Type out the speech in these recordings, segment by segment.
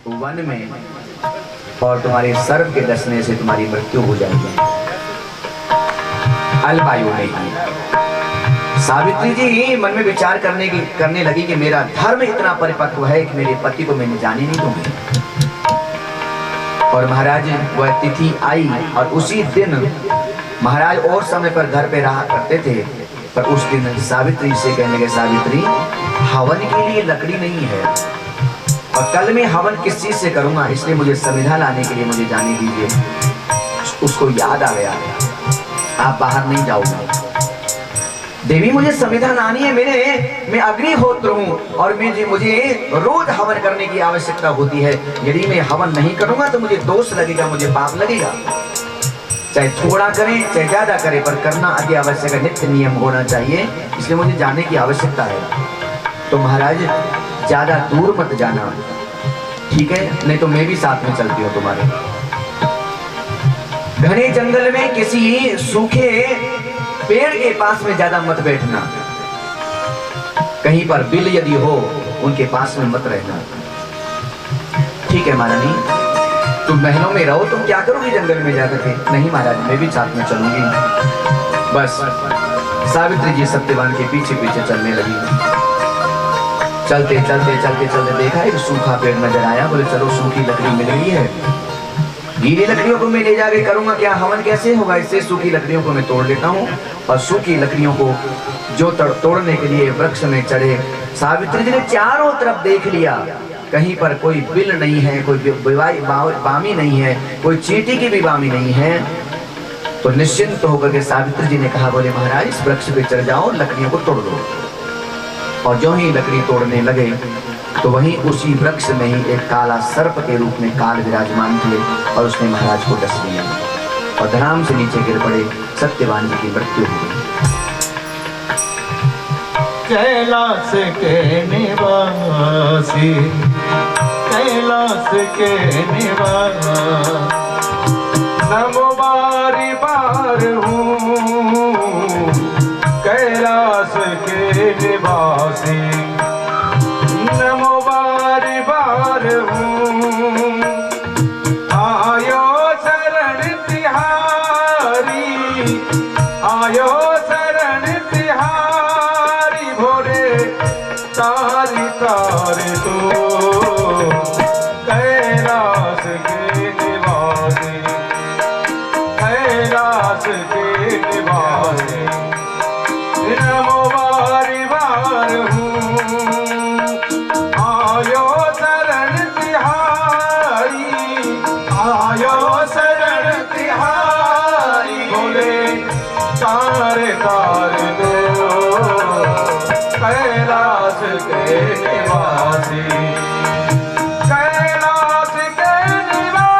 One में और तुम्हारे सर्प के डसने से तुम्हारी मृत्यु हो जाएगी। अल्पायु नहीं। सावित्री जी मन में विचार करने लगी कि मेरा धर्म इतना परिपक्व है कि मेरे पति को मैंने जाने नहीं दूंगी। और महाराज वह तिथि आई और उसी दिन महाराज और समय पर घर पे रहा करते थे, पर उस दिन सावित्री से कहने लगे, सावित्री हवन के लिए लकड़ी नहीं है और कल मैं हवन किस चीज से करूंगा, इसलिए मुझे समिधा लाने के लिए मुझे जाने दीजिए। उसको याद आ गया, आप बाहर नहीं जाओगे। देवी मुझे समिधा लानी है, मैं अग्निहोत्र हूँ और मुझे रोज हवन करने की आवश्यकता होती है। यदि मैं हवन नहीं करूंगा तो मुझे दोष लगेगा, मुझे पाप लगेगा। चाहे थोड़ा करें चाहे ज्यादा करें, पर करना अति आवश्यक है, नित्य नियम होना चाहिए, इसलिए मुझे जाने की आवश्यकता है। तो महाराज ज्यादा दूर मत जाना, ठीक है, नहीं तो मैं भी साथ में चलती हूँ तुम्हारे। घने जंगल में किसी सूखे पेड़ के पास में ज्यादा मत बैठना, कहीं पर बिल यदि हो उनके पास में मत रहना, ठीक है महारानी। तुम महलों में रहो, तुम क्या करोगी जंगल में जाकर के? नहीं महाराज मैं भी साथ में चलूंगी। बस सावित्री जी सत्यवान के पीछे पीछे चलने लगी। चलते चलते चलते चलते देखा एक सूखा पेड़ नजर आया, बोले चलो सूखी लकड़ी मिल गई है, गीली लकड़ियों को मैं ले जाके करूंगा क्या हवन, कैसे होगा, इससे सूखी लकड़ियों को मैं तोड़ लेता हूँ। और सूखी लकड़ियों को जो तोड़ने के लिए वृक्ष में चढ़े। सावित्री जी ने चारों तरफ देख लिया, कहीं पर कोई बिल नहीं है, कोई बामी नहीं है, कोई चींटी की भी बामी नहीं है। तो निश्चिंत होकर के सावित्री जी ने कहा, बोले महाराज इस वृक्ष पे चढ़ जाओ, लकड़ियों को तोड़ दो। और जो ही लकड़ी तोड़ने लगे तो वहीं उसी वृक्ष में ही एक काला सर्प के रूप में काल विराजमान थे और उसने महाराज को डस लिया और धड़ाम से नीचे गिर पड़े। सत्यवान जी की मृत्यु हो गई। कैलाश के निवासी, कैलाश के निवासी, नमो बारी बार हूँ कैलाश के निवासी, नमो बारी बार हूँ आयो शरण तिहारी, आयो शरण तिहारी, भोरे तारी तारे तो कैलाश के निवासी, कैलाश के निवासी, नमो बारी बार हूँ आयो शरण तिहारी, आयो शरण तिहारी, बोले तारे तारे दो कैलाश के निवासी, कैलाश के निवासी।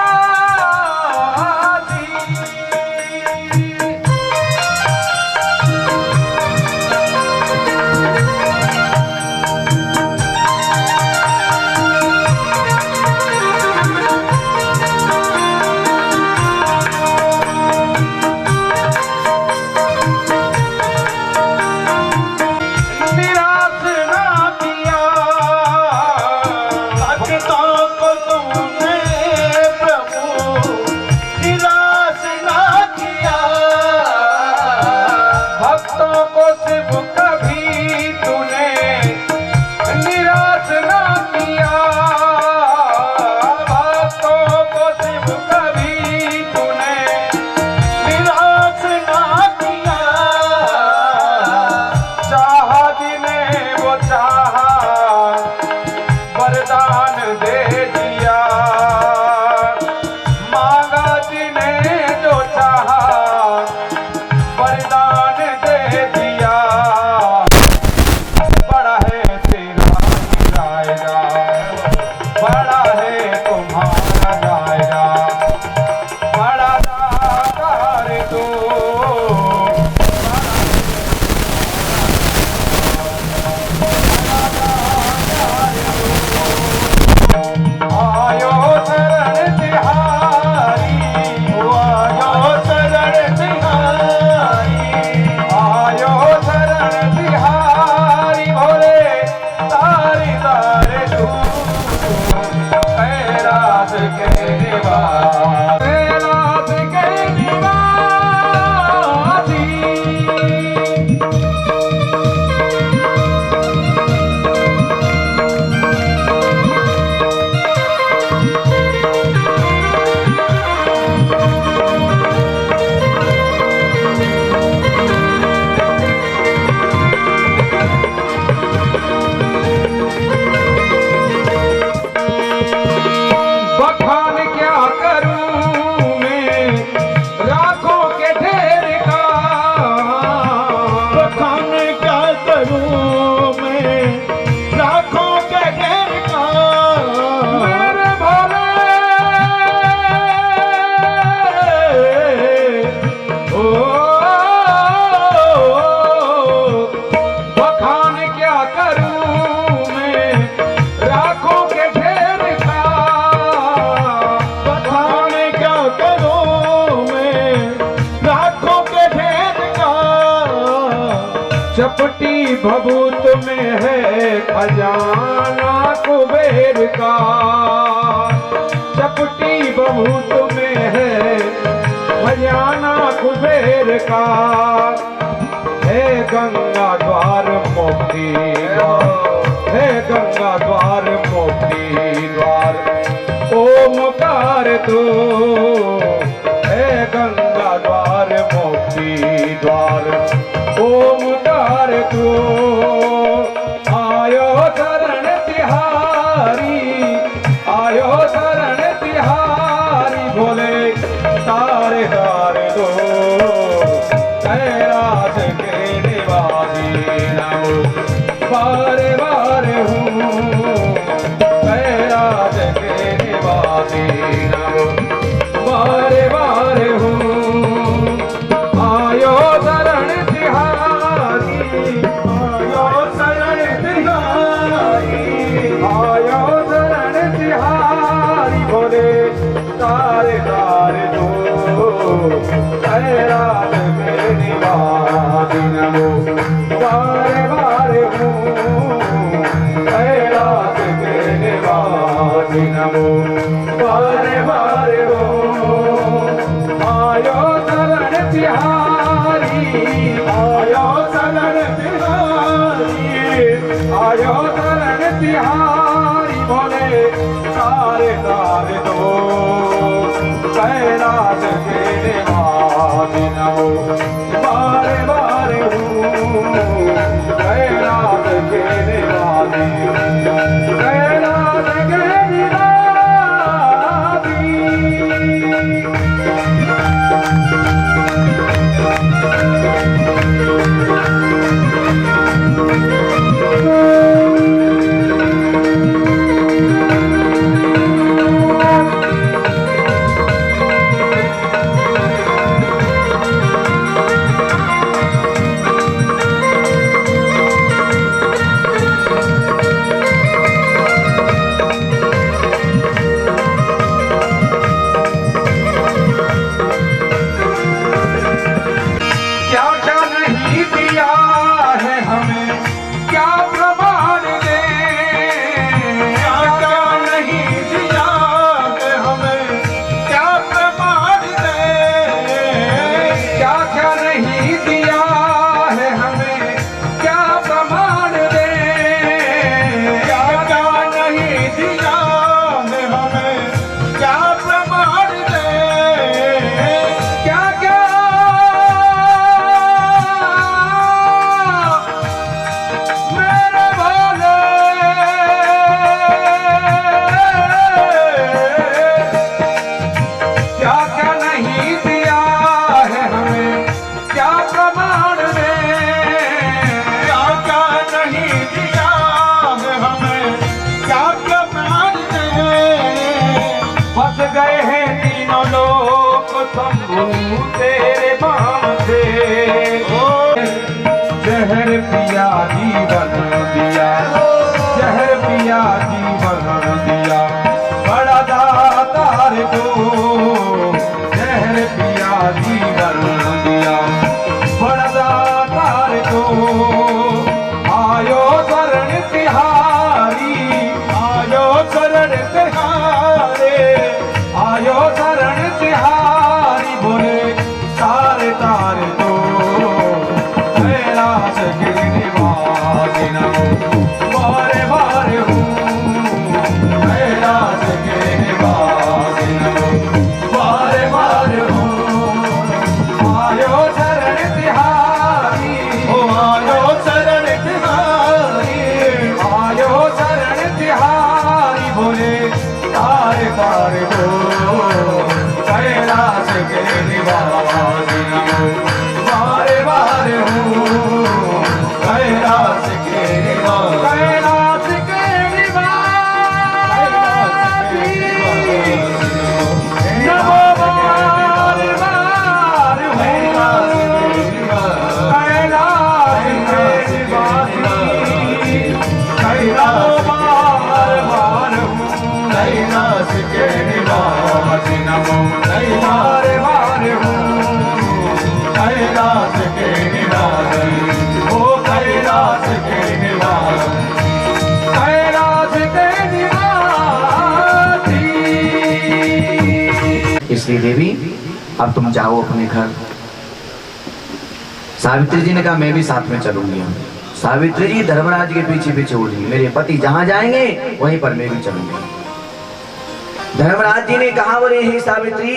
भभूत में है खजाना कुबेर का, चपटी भभूत में है खजाना कुबेर का। है गंगा द्वार मोक्ति द्वार, है गंगा द्वार मोक्ति द्वार, ओमकार तो है गंगा द्वार मोक्ति द्वार, ओमकार तो। आयो शरण तिहारी, आयो शरण तिहारी, भोले तारे तारे दो कैलाश के निवासी नमो। बारे बारे हूँ कैलाश के निवासी नमो, बारे बारे हूँ। आयो शरण तिहारी, आयो शरण तिहारी, आयो शरण तिहारी, भोले तारे तारे दो कैलाश के निवासी नमो। बारे बारे हूँ कैलाश के निवासी नमो, बारे बारे हूँ। आयो शरण तिहारी, आयो शरण तिहारी, आयो शरण तिहारी, भोले तारे तारे दो कैलाश के निवासी नमो। बारे बारे हूँ कैलाश के निवासी, कैलाश के निवासी। क्या क्या नहीं दिया है हमें, क्या प्रमाण दे। क्या क्या नहीं दिया है हमें, क्या प्रमाण दे। क्या क्या नहीं दिया है हमें, क्या प्रमाण दे। क्या क्या नहीं दिया है हमें, क्या प्रमाण दे। क्या क्या मेरे भोले, क्या क्या नहीं दिया है हमें, क्या प्रमाण दे। क्या क्या नहीं दिया है हमें, क्या प्रमाण दे। फंस गए हैं तीनों लोग शंभू तेरे बाण से। जहर पिया जीवन दिया, जहर पिया जीवन दिया, बड़ा दातार को जहर पिया जीवन दिया, बड़ा दातार को। आयो शरण तिहारी, आयो शरण तिहारे, आयो शरण तिहारी, बोले तारे तारे दो कैलाश के निवासी नमो। बारे बारे हूँ कैलाश के निवासी नमो, बारे बारे हूँ। आयो शरण तिहारी, ओ आयो शरण तिहारी, आयो शरण तिहारी, बोले तारे तारे दो कैलाश के निवासी नमो। बारे बारे हूँ कैलाश के निवासी, कैलाश के निवासी नमो। बारे बारे हूँ कैलाश के निवासी, कैलाश बार बार हूँ कैलाश के निवासी नमो। बारे बारे हूँ कैलाश के निवासी, ओ कैलाश इसलिए देवी अब तुम जाओ अपने घर। सावित्री जी ने कहा मैं भी साथ में चलूंगी। सावित्री जी धर्मराज के पीछे पीछे उड़ी, मेरे पति जहां जाएंगे वहीं पर मैं भी चलूंगी। धर्मराज जी ने कहा बोले हे सावित्री,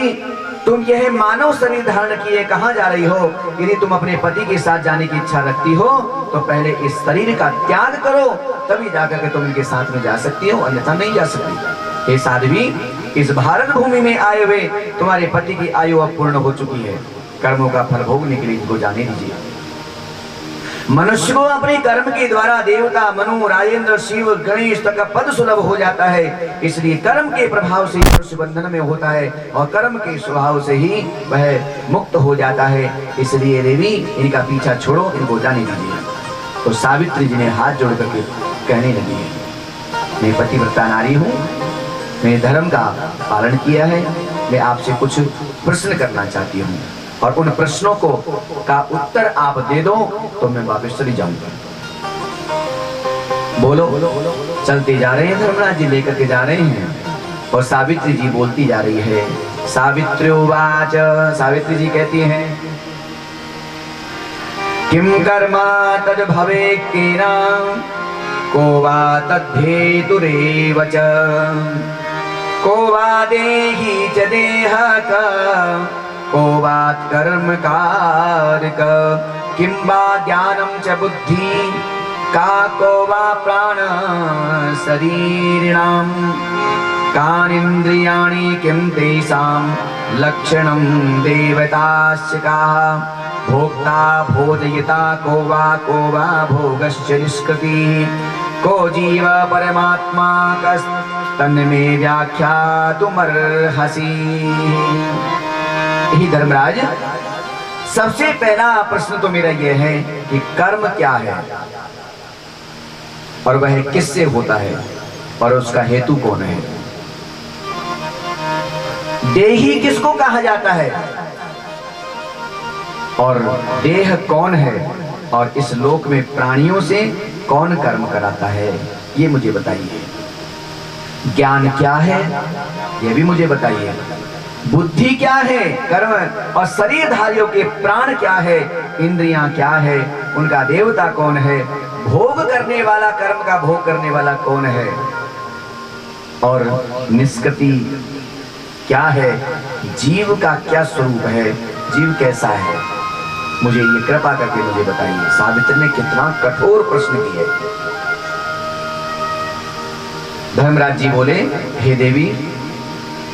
तुम यह मानव शरीर धारण किए कहां जा रही हो? यदि तुम अपने पति के साथ जाने की इच्छा रखती हो तो पहले इस शरीर का त्याग करो, तभी जाकर के तुम इनके साथ में जा सकती हो, अन्यथा नहीं जा सकती। हे साध्वी, इस भारत भूमि में आए हुए तुम्हारे पति की आयु अब पूर्ण हो चुकी है, कर्मों का फल भोगने के लिए इनको जाने दीजिए। मनुष्य को अपने कर्म के द्वारा देवता, मनु, राजेंद्र, शिव, गणेश तक का पद सुलभ हो जाता है। इसलिए कर्म के प्रभाव से मनुष्य बंधन में होता है और कर्म के स्वभाव से ही वह मुक्त हो जाता है। इसलिए देवी इनका पीछा छोड़ो, इनको जाने दीजिए। तो सावित्री जी ने हाथ जोड़ करके कहने लगी है, मैं पतिव्रता नारी हूँ, मैंने धर्म का पालन किया है, मैं आपसे कुछ प्रश्न करना चाहती हूँ और उन प्रश्नों को का उत्तर आप दे दो तो मैं वापस चली जाऊंगा। बोलो। चलते जा रहे हैं, धर्मराज जी लेकर के जा रहे हैं और सावित्री जी बोलती जा रही है। सावित्री उवाच, सावित्री जी कहती हैं, किम कर्मा तद भवे केना को वा तद्धेतुरेव च को वा देहि च देहक को वा कर्म कारक किं वा ज्ञानं च बुद्धि का को वा प्राण शरीरिणां कानिन्द्रियाणि किं तेषां लक्षणं देवताश्च काः भोक्ता भोजयिता को वा भोगश्च निष्कृतिः को जीव परमात्मा कस्तन्मे व्याख्यातुमर्हसि। ही धर्मराज, सबसे पहला प्रश्न तो मेरा यह है कि कर्म क्या है और वह किससे होता है और उसका हेतु कौन है? देही किसको कहा जाता है और देह कौन है और इस लोक में प्राणियों से कौन कर्म कराता है, ये मुझे बताइए। ज्ञान क्या है ये भी मुझे बताइए। बुद्धि क्या है, कर्म और शरीरधारियों के प्राण क्या है, इंद्रियां क्या है, उनका देवता कौन है, भोग करने वाला, कर्म का भोग करने वाला कौन है और निष्कृति क्या है, जीव का क्या स्वरूप है, जीव कैसा है, मुझे ये कृपा करके मुझे बताइए। सावित्री ने कितना कठोर प्रश्न किया। धर्मराज जी बोले, हे देवी,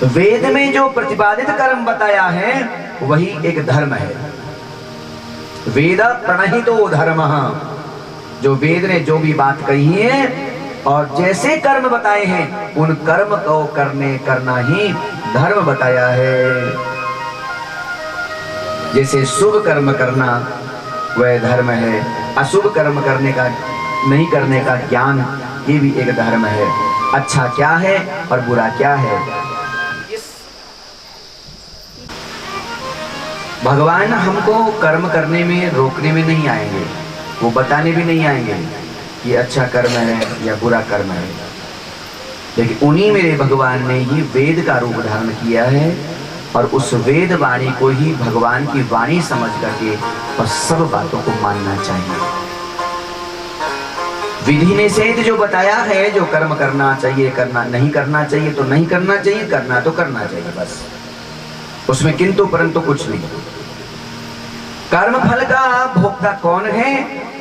वेद में जो प्रतिपादित कर्म बताया है वही एक धर्म है। वेद प्रणहितो धर्म, जो वेद ने जो भी बात कही है और जैसे कर्म बताए हैं उन कर्म को करना ही धर्म बताया है। जैसे शुभ कर्म करना वह धर्म है, अशुभ कर्म करने का नहीं करने का ज्ञान ये भी एक धर्म है। अच्छा क्या है और बुरा क्या है, भगवान हमको कर्म करने में रोकने में नहीं आएंगे, वो बताने भी नहीं आएंगे कि अच्छा कर्म है या बुरा कर्म है। लेकिन उन्हीं मेरे भगवान ने ही वेद का रूप धारण किया है और उस वेद वाणी को ही भगवान की वाणी समझ करके और सब बातों को मानना चाहिए। विधि निषेध जो बताया है, जो कर्म करना चाहिए, करना नहीं करना चाहिए तो नहीं करना चाहिए, करना तो करना चाहिए, बस उसमें किंतु परंतु कुछ नहीं। कर्म फल का भोक्ता कौन है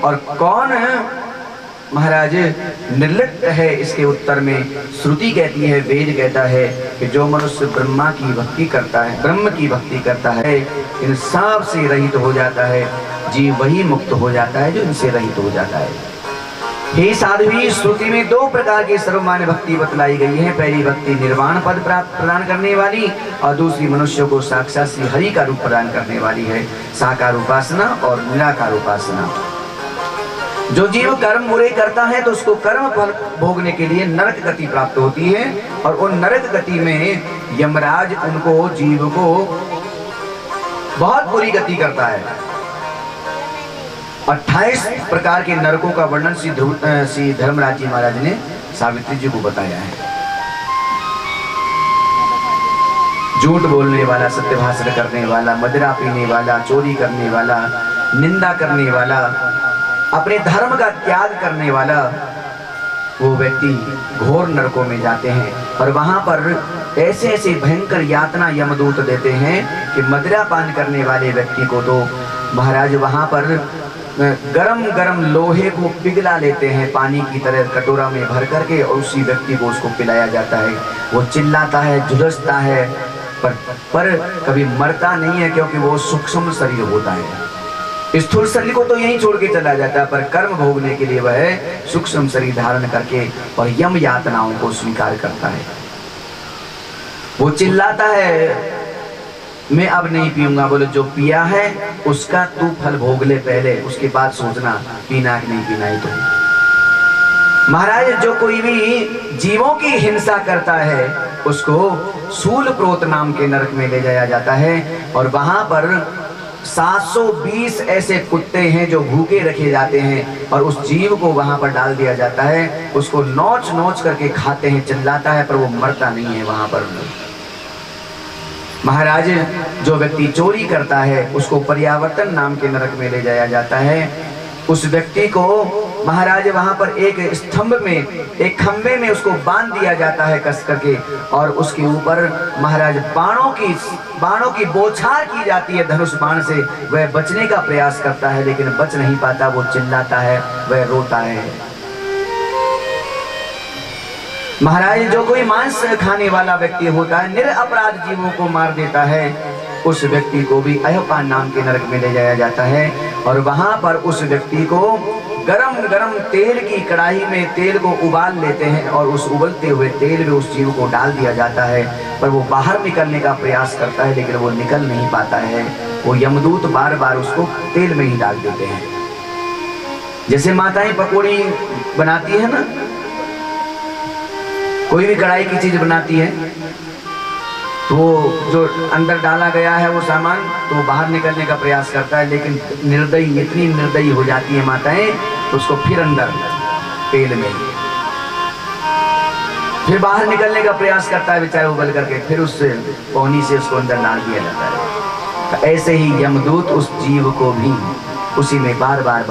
और कौन महाराज निर्लिप्त है, इसके उत्तर में श्रुति कहती है, वेद कहता है कि जो मनुष्य ब्रह्मा की भक्ति करता है, ब्रह्म की भक्ति करता है, इन सब से रहित हो जाता है, जीव वही मुक्त हो जाता है जो इनसे रहित हो जाता है। हे साध्वी, श्रुति में दो प्रकार की सर्वमान्य भक्ति बतलाई गई है। पहली भक्ति निर्वाण पद प्राप्त प्रदान करने वाली और दूसरी मनुष्यों को साक्षात श्री हरि का रूप प्रदान करने वाली है, साकार उपासना और निराकार उपासना। जो जीव कर्म बुरे करता है तो उसको कर्म फल भोगने के लिए नरक गति प्राप्त होती है और उन नरक गति में यमराज उनको, जीव को बहुत बुरी गति करता है। 28 प्रकार के नरकों का वर्णन श्री धर्मराज जी महाराज ने सावित्री जी को बताया है। झूठ बोलने वाला, सत्य भाषण करने वाला, मदिरा पीने वाला, चोरी करने वाला, निंदा करने वाला, अपने धर्म का त्याग करने वाला, वो व्यक्ति घोर नरकों में जाते हैं। और वहां पर ऐसे ऐसे भयंकर यातना यमदूत देते हैं कि मदिरा पान करने वाले व्यक्ति को तो महाराज वहां पर गरम गरम लोहे को पिघला लेते हैं पानी की तरह कटोरा में भर करके, और उसी व्यक्ति को उसको पिलाया जाता है। वो चिल्लाता है, झुलसता है, पर कभी मरता नहीं है, क्योंकि वो सूक्ष्म शरीर होता है। स्थूल शरीर को तो यहीं छोड़ के चला जाता है, पर कर्म भोगने के लिए वह सूक्ष्म शरीर धारण करके और यम यातनाओं को स्वीकार करता है। वो चिल्लाता है, मैं अब नहीं पीऊंगा। बोले जो पिया है उसका तू फल भोग ले पहले, उसके बाद सोचना पीना कि नहीं पीना ही। तो महाराज जो कोई भी जीवों की हिंसा करता है उसको शूल प्रोत नाम के नरक में ले जाया जाता है, और वहां पर 720 ऐसे कुत्ते हैं जो भूखे रखे जाते हैं, और उस जीव को वहां पर डाल दिया जाता है। उसको नोच नोच करके खाते हैं, चिल्लाता है, पर वो मरता नहीं है वहां पर। महाराज जो व्यक्ति चोरी करता है उसको पर्यावर्तन नाम के नरक में ले जाया जाता है। उस व्यक्ति को महाराज वहां पर एक स्तंभ में, एक खंबे में उसको बांध दिया जाता है कस करके, और उसके ऊपर महाराज बाणों की बौछार की जाती है धनुष बाण से। वह बचने का प्रयास करता है लेकिन बच नहीं पाता, वो चिल्लाता है, वह रोता है। महाराज जो कोई मांस खाने वाला व्यक्ति होता है, निरपराध जीवों को मार देता है, उस व्यक्ति को भी अयपान नाम के नरक में ले जाया जाता है। और वहां पर उस व्यक्ति को गरम गरम तेल की कढ़ाई में तेल को उबाल लेते हैं, और उस उबलते हुए तेल में उस जीव को डाल दिया जाता है। पर वो बाहर निकलने का प्रयास करता है लेकिन वो निकल नहीं पाता है। वो यमदूत बार बार उसको तेल में ही डाल देते हैं। जैसे माताएं पकौड़ी बनाती है ना, कोई भी कढ़ाई की चीज बनाती है, तो जो अंदर डाला गया है वो सामान तो वो बाहर निकलने का प्रयास करता है, लेकिन निर्दयी, इतनी निर्दयी हो जाती है माताएं, उसको फिर अंदर तेल में फिर बाहर निकलने का प्रयास करता है बेचारा उबल करके, फिर उससे पौनी से उसको अंदर डाल दिया जाता है। तो ऐसे ही यमदूत उस जीव को भी उसी में बार बार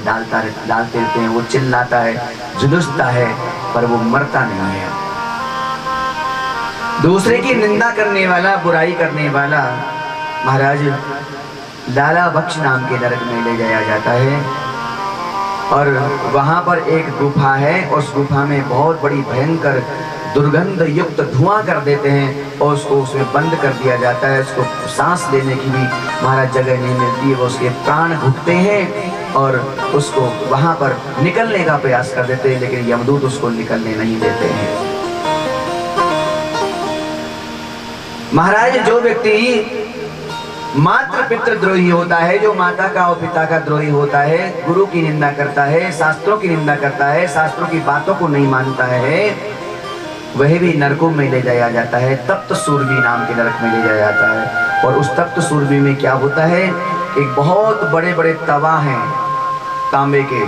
डालते रहते हैं। वो चिल्लाता है, झुलसता है, पर वो मरता नहीं है। दूसरे की निंदा करने वाला, बुराई करने वाला महाराज लाला बख्श नाम के नरक में ले जाया जाता है। और वहां पर एक गुफा है, उस गुफा में बहुत बड़ी भयंकर दुर्गंध युक्त धुआं कर देते हैं, और उसको उसमें बंद कर दिया जाता है। उसको सांस लेने की भी महाराज जगह नहीं मिलती है, वो उसके प्राण घुटते हैं और उसको वहां पर निकलने का प्रयास कर देते हैं, लेकिन यमदूत उसको निकलने नहीं देते हैं। महाराज जो व्यक्ति मातृ पितृ द्रोही होता है, जो माता का और पिता का द्रोही होता है, गुरु की निंदा करता है, शास्त्रों की निंदा करता है, शास्त्रों की बातों को नहीं मानता है, वह भी नरकों में ले जाया जाता है। तप्त सूरबी नाम के नरक में ले जाया जाता है। और उस तप्त सूरबी में क्या होता है, एक बहुत बड़े बड़े तवा हैं तांबे के,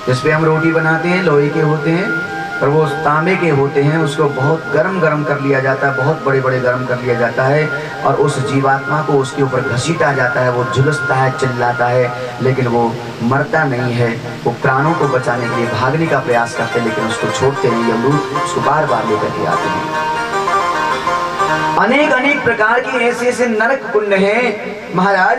जिसपे हम रोटी बनाते हैं, लोहे के होते हैं, और वो तांबे के होते हैं। उसको बहुत गरम गरम कर लिया जाता है, बहुत बड़े बड़े गरम कर लिया जाता है, और उस जीवात्मा को उसके ऊपर घसीटा जाता है। वो झुलसता है, चिल्लाता है, लेकिन वो मरता नहीं है। वो प्राणों को बचाने के लिए भागने का प्रयास करते हैं, लेकिन उसको छोड़ते नहीं। यमदूत उसको बार बार लेकर के आते हैं। अनेक अनेक प्रकार की ऐसे ऐसे नरक कुंड हैं महाराज,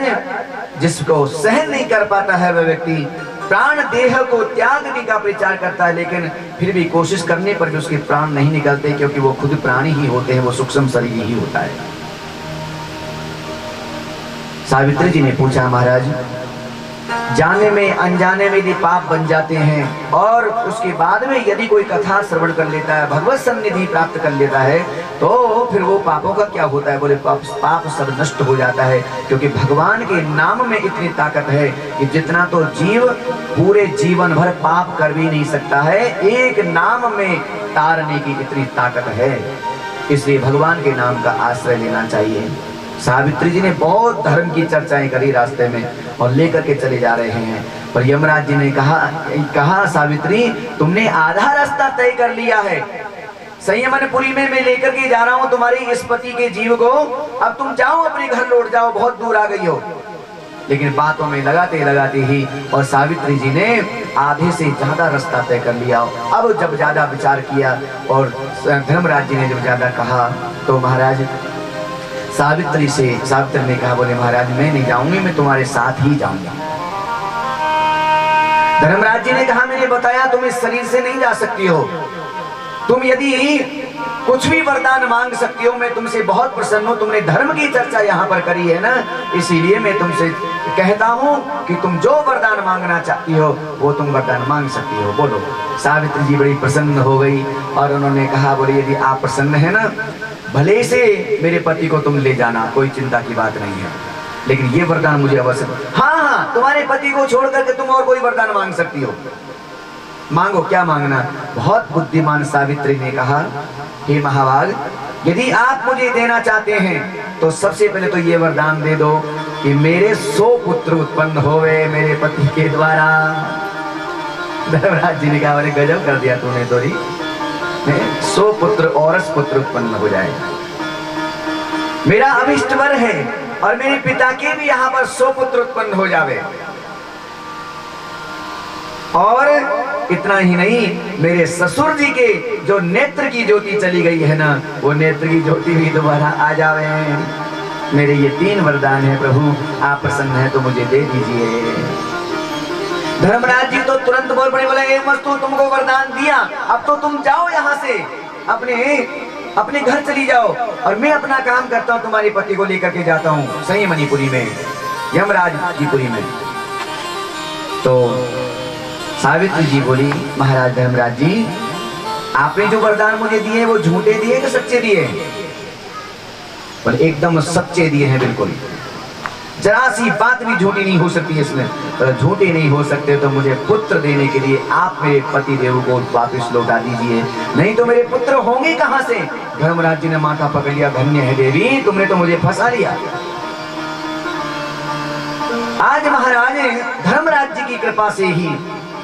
जिसको सहन नहीं कर पाता है वह व्यक्ति प्राण देह को त्यागने का प्रचार करता है, लेकिन फिर भी कोशिश करने पर भी उसके प्राण नहीं निकलते, क्योंकि वो खुद प्राणी ही होते हैं, वो सूक्ष्म शरीर ही होता है। सावित्री जी ने पूछा, महाराज जाने में अनजाने में यदि पाप बन जाते हैं और उसके बाद में यदि कोई कथा श्रवण कर लेता है, भगवत सन्निधि प्राप्त कर लेता है, तो फिर वो पापों का क्या होता है? बोले पाप सब नष्ट हो जाता है, क्योंकि भगवान के नाम में इतनी ताकत है कि जितना तो जीव पूरे जीवन भर पाप कर भी नहीं सकता है, एक नाम में तारने की इतनी ताकत है। इसलिए भगवान के नाम का आश्रय लेना चाहिए। सावित्री जी ने बहुत धर्म की चर्चाएं करी रास्ते में, और लेकर के चले जा रहे हैं, पर यमराज जी ने कहा सावित्री तुमने आधा रास्ता तय कर लिया है, संयमनपुरी में मैं लेकर के जा रहा हूँ तुम्हारे इस पति के जीव को। अब तुम जाओ अपने घर लौट जाओ, बहुत दूर आ गई हो। लेकिन बातों में लगाते लगाते ही और सावित्री जी ने आधे से ज्यादा रास्ता तय कर लिया। अब जब ज्यादा विचार किया और धर्मराज जी ने जब ज्यादा कहा तो महाराज सावित्री ने कहा, बोले महाराज मैं नहीं जाऊंगी, मैं तुम्हारे साथ ही जाऊंगा। धर्मराज जी ने कहा, मैंने बताया तुम इस शरीर से नहीं जा सकती हो, तुम यदि कुछ भी वरदान मांग सकती हो, मैं तुमसे बहुत प्रसन्न हूं। तुमने धर्म की चर्चा यहाँ पर करी है ना, इसीलिए मैं तुमसे कहता हूँ कि तुम जो वरदान मांगना चाहती हो वो तुम वरदान मांग सकती हो, बोलो। सावित्री जी बड़ी प्रसन्न हो गई और उन्होंने कहा, बोले यदि आप प्रसन्न है ना, भले से मेरे पति को तुम ले जाना, कोई चिंता की बात नहीं है, लेकिन ये वरदान मुझे अवश्य। हाँ, तुम्हारे पति को छोड़ करके तुम और कोई वरदान मांग सकती हो, मांगो, क्या मांगना। बहुत बुद्धिमान सावित्री ने कहा, हे महाभाग, यदि आप मुझे देना चाहते हैं तो सबसे पहले तो ये वरदान दे दो कि मेरे 100 पुत्र उत्पन्न होवे मेरे पति के द्वारा। धर्मराज जी ने कहा, अरे गजब कर दिया तूने तोरी, 100 पुत्र औरस पुत्र उत्पन्न हो जाए। मेरा अभिष्ट वर है और मेरे पिता के भी यहाँ पर 100 पुत्र उत्पन्न हो जावे। और इतना ही नहीं, मेरे ससुर जी के जो नेत्र की ज्योति चली गई है ना, वो नेत्र की ज्योति भी दोबारा आ जावे। मेरे ये 3 वरदान है प्रभु, आप प्रसन्न है तो मुझे दे दीजिए। धर्मराज जी तो तुरंत बोल पड़े, बोले एक वस्तु तुमको वरदान दिया, अब तो तुम जाओ यहाँ से, अपने घर चली जाओ और मैं अपना काम करता हूँ, तुम्हारे पति को लेकर के जाता हूँ संयमनीपुरी में, यमराज की पुरी में। तो सावित्री जी बोली, महाराज धर्मराज जी, आपने जो वरदान मुझे दिए वो झूठे दिए कि सच्चे दिए? पर एकदम सच्चे दिए हैं, बिल्कुल जरा सी बात भी झूठी नहीं हो सकती इसमें। तो झूठे नहीं हो सकते तो मुझे पुत्र देने के लिए आप मेरे पति देव को वापस लौटा दीजिए, नहीं तो मेरे पुत्र होंगे कहां से। धर्मराज जी ने माथा पकड़ लिया, धन्य है देवी, तुमने तो मुझे फंसा लिया। आज महाराज धर्मराज जी की कृपा से ही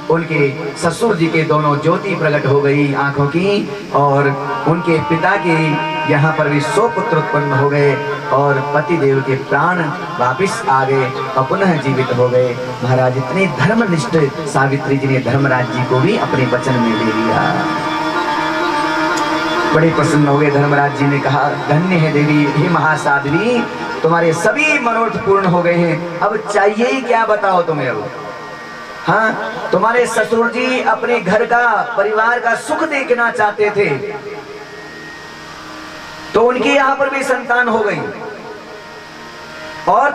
उनके ससुर जी के दोनों ज्योति प्रकट हो गई आंखों की, और उनके पिता के यहाँ पर भी 100 पुत्र उत्पन्न हो गए और पति देव के प्राण वापिस आ गए और पुनः जीवित हो गए। महाराज इतने धर्मनिष्ठ सावित्री जी ने धर्मराज जी को भी अपने वचन में ले लिया। बड़े प्रसन्न हो गए। धर्मराज जी ने कहा, धन्य है देवी, हे महासाध्वी, तुम्हारे सभी मनोरथ पूर्ण हो गए हैं, अब चाहिए ही क्या बताओ तुम्हें। अब हाँ, तुम्हारे ससुर जी अपने घर का परिवार का सुख देखना चाहते थे तो उनके यहाँ पर भी संतान हो गई, और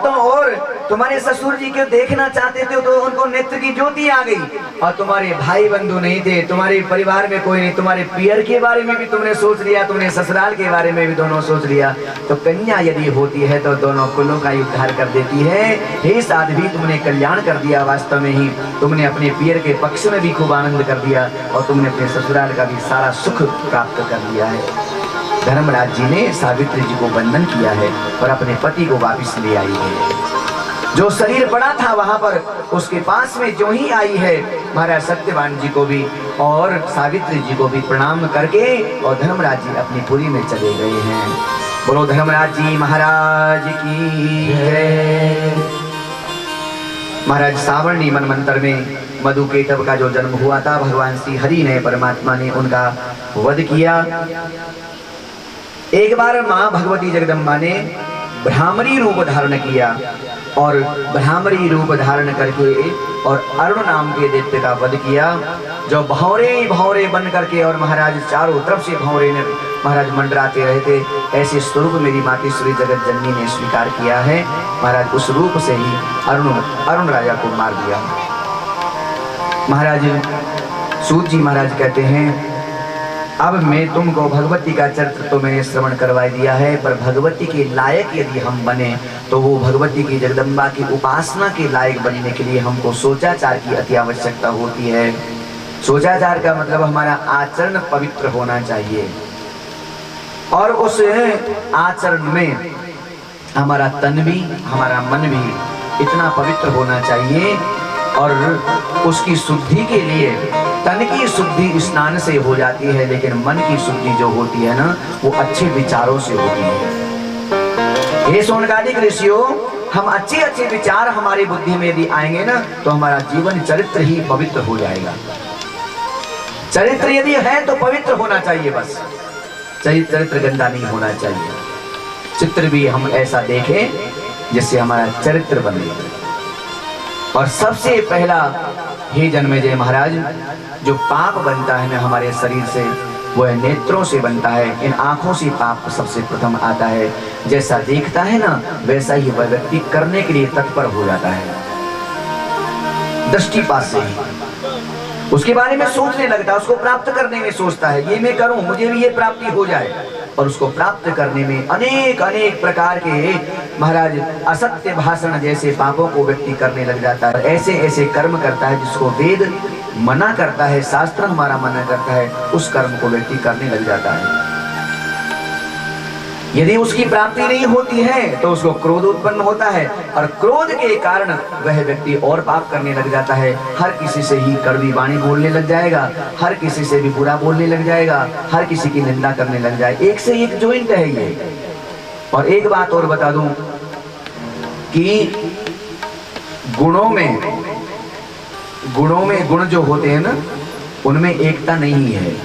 तुम्हारे ससुर जी को देखना चाहते थे तो उनको नेत्र की ज्योति आ गई, और तुम्हारे भाई बंधु नहीं थे, तुम्हारे परिवार में कोई नहीं, तुम्हारे पियर के बारे में भी तुमने सोच लिया, तुमने ससुराल के बारे में भी दोनों सोच लिया। तो कन्या यदि होती है तो दोनों कुलों का उद्धार कर देती है। हे साध्वी, तुमने कल्याण कर दिया, वास्तव में ही तुमने अपने पियर के पक्ष में भी खूब आनंद कर दिया और तुमने अपने ससुराल का भी सारा सुख प्राप्त कर लिया है। धर्मराज जी ने सावित्री जी को वंदन किया है और अपने पति को वापस ले आई है। जो शरीर पड़ा था वहां पर उसके पास में जो ही आई है, महाराज सत्यवान जी को भी और सावित्री जी को भी प्रणाम करके और धर्मराज जी अपनी पुरी में चले गए हैं। बोलो धर्मराज जी महाराज की जय। महाराज सावर्णी मनमंत्र में मधुकेटव का जो जन्म हुआ था, भगवान श्री हरि ने, परमात्मा ने उनका वध किया। एक बार मां भगवती जगदम्बा ने ब्राह्मणी रूप धारण किया और ब्राह्मणी रूप धारण करके और अरुण नाम के दैत्य का वध किया, जो भौरे भौरे बन करके और महाराज चारों तरफ से भौरे ने महाराज मंडराते रहे थे। ऐसे स्वरूप मेरी माता श्री जगत जननी ने स्वीकार किया है। महाराज उस रूप से ही अरुण राजा को मार दिया। महाराज सूत जी महाराज कहते हैं, अब मैं तुमको भगवती का चरित्र तो मैंने श्रवण करवा दिया है, पर भगवती के लायक यदि हम बने तो वो भगवती की जगदम्बा की उपासना के लायक बनने के लिए हमको सोचाचार की अति आवश्यकता होती है। सोचाचार का मतलब हमारा आचरण पवित्र होना चाहिए और उस आचरण में हमारा तन भी हमारा मन भी इतना पवित्र होना चाहिए और उसकी शुद्धि के लिए तन की शुद्धि स्नान से हो जाती है, लेकिन मन की शुद्धि जो होती है ना, वो अच्छे विचारों से होती है। हे सोनकादिक ऋषियों, हम अच्छे अच्छे विचार हमारी बुद्धि में यदि आएंगे ना, तो हमारा जीवन चरित्र ही पवित्र हो जाएगा। चरित्र यदि है तो पवित्र होना चाहिए, बस चरित्र गंदा नहीं होना चाहिए। चित्र भी हम ऐसा देखें जिससे हमारा चरित्र बने। और सबसे पहला, हे जन्मेजय महाराज, जो पाप बनता है ना हमारे शरीर से, वो है नेत्रों से बनता है। इन आंखों से पाप सबसे प्रथम आता है। जैसा देखता है ना, वैसा ही वह व्यक्ति करने के लिए तत्पर हो जाता है। दृष्टिपात से ही उसके बारे में सोचने लगता है, उसको प्राप्त करने में सोचता है, ये मैं करूं, मुझे भी ये प्राप्ति हो जाए। और उसको प्राप्त करने में अनेक अनेक प्रकार के महाराज असत्य भाषण जैसे पापों को व्यक्ति करने लग जाता है। ऐसे ऐसे कर्म करता है जिसको वेद मना करता है, शास्त्र हमारा मना करता है, उस कर्म को व्यक्ति करने लग जाता है। यदि उसकी प्राप्ति नहीं होती है तो उसको क्रोध उत्पन्न होता है, और क्रोध के कारण वह व्यक्ति और पाप करने लग जाता है। हर किसी से ही कड़वी वाणी बोलने लग जाएगा, हर किसी से भी बुरा बोलने लग जाएगा, हर किसी की निंदा करने लग जाए। एक से एक ज्वाइंट है ये। और एक बात और बता दूं कि गुणों में गुण जो होते हैं ना, उनमें एकता नहीं है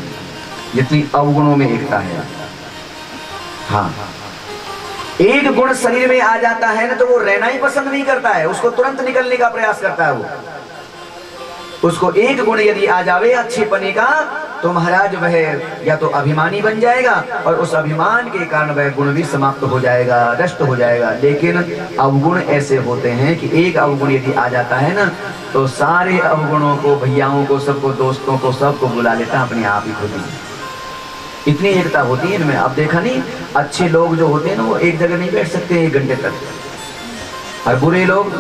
जितनी अवगुणों में एकता है। हाँ, एक गुण शरीर में आ जाता है ना, तो वो रहना ही पसंद नहीं करता है, उसको तुरंत निकलने का प्रयास करता है। वो उसको एक गुण यदि आ जावे अच्छे पने का, तो महाराज वह या तो अभिमानी बन जाएगा, और उस अभिमान के कारण वह गुण भी समाप्त हो जाएगा, नष्ट हो जाएगा। लेकिन अवगुण ऐसे होते हैं कि एक अवगुण यदि आ जाता है ना, तो सारे अवगुणों को, भैयाओं को, सबको, दोस्तों को, सबको बुला लेता है अपने आप ही खुद ही। इतनी एकता होती है इनमें। अब देखा नहीं, अच्छे लोग जो होते हैं ना, वो एक जगह नहीं बैठ सकते 1 घंटे तक, और बुरे लोग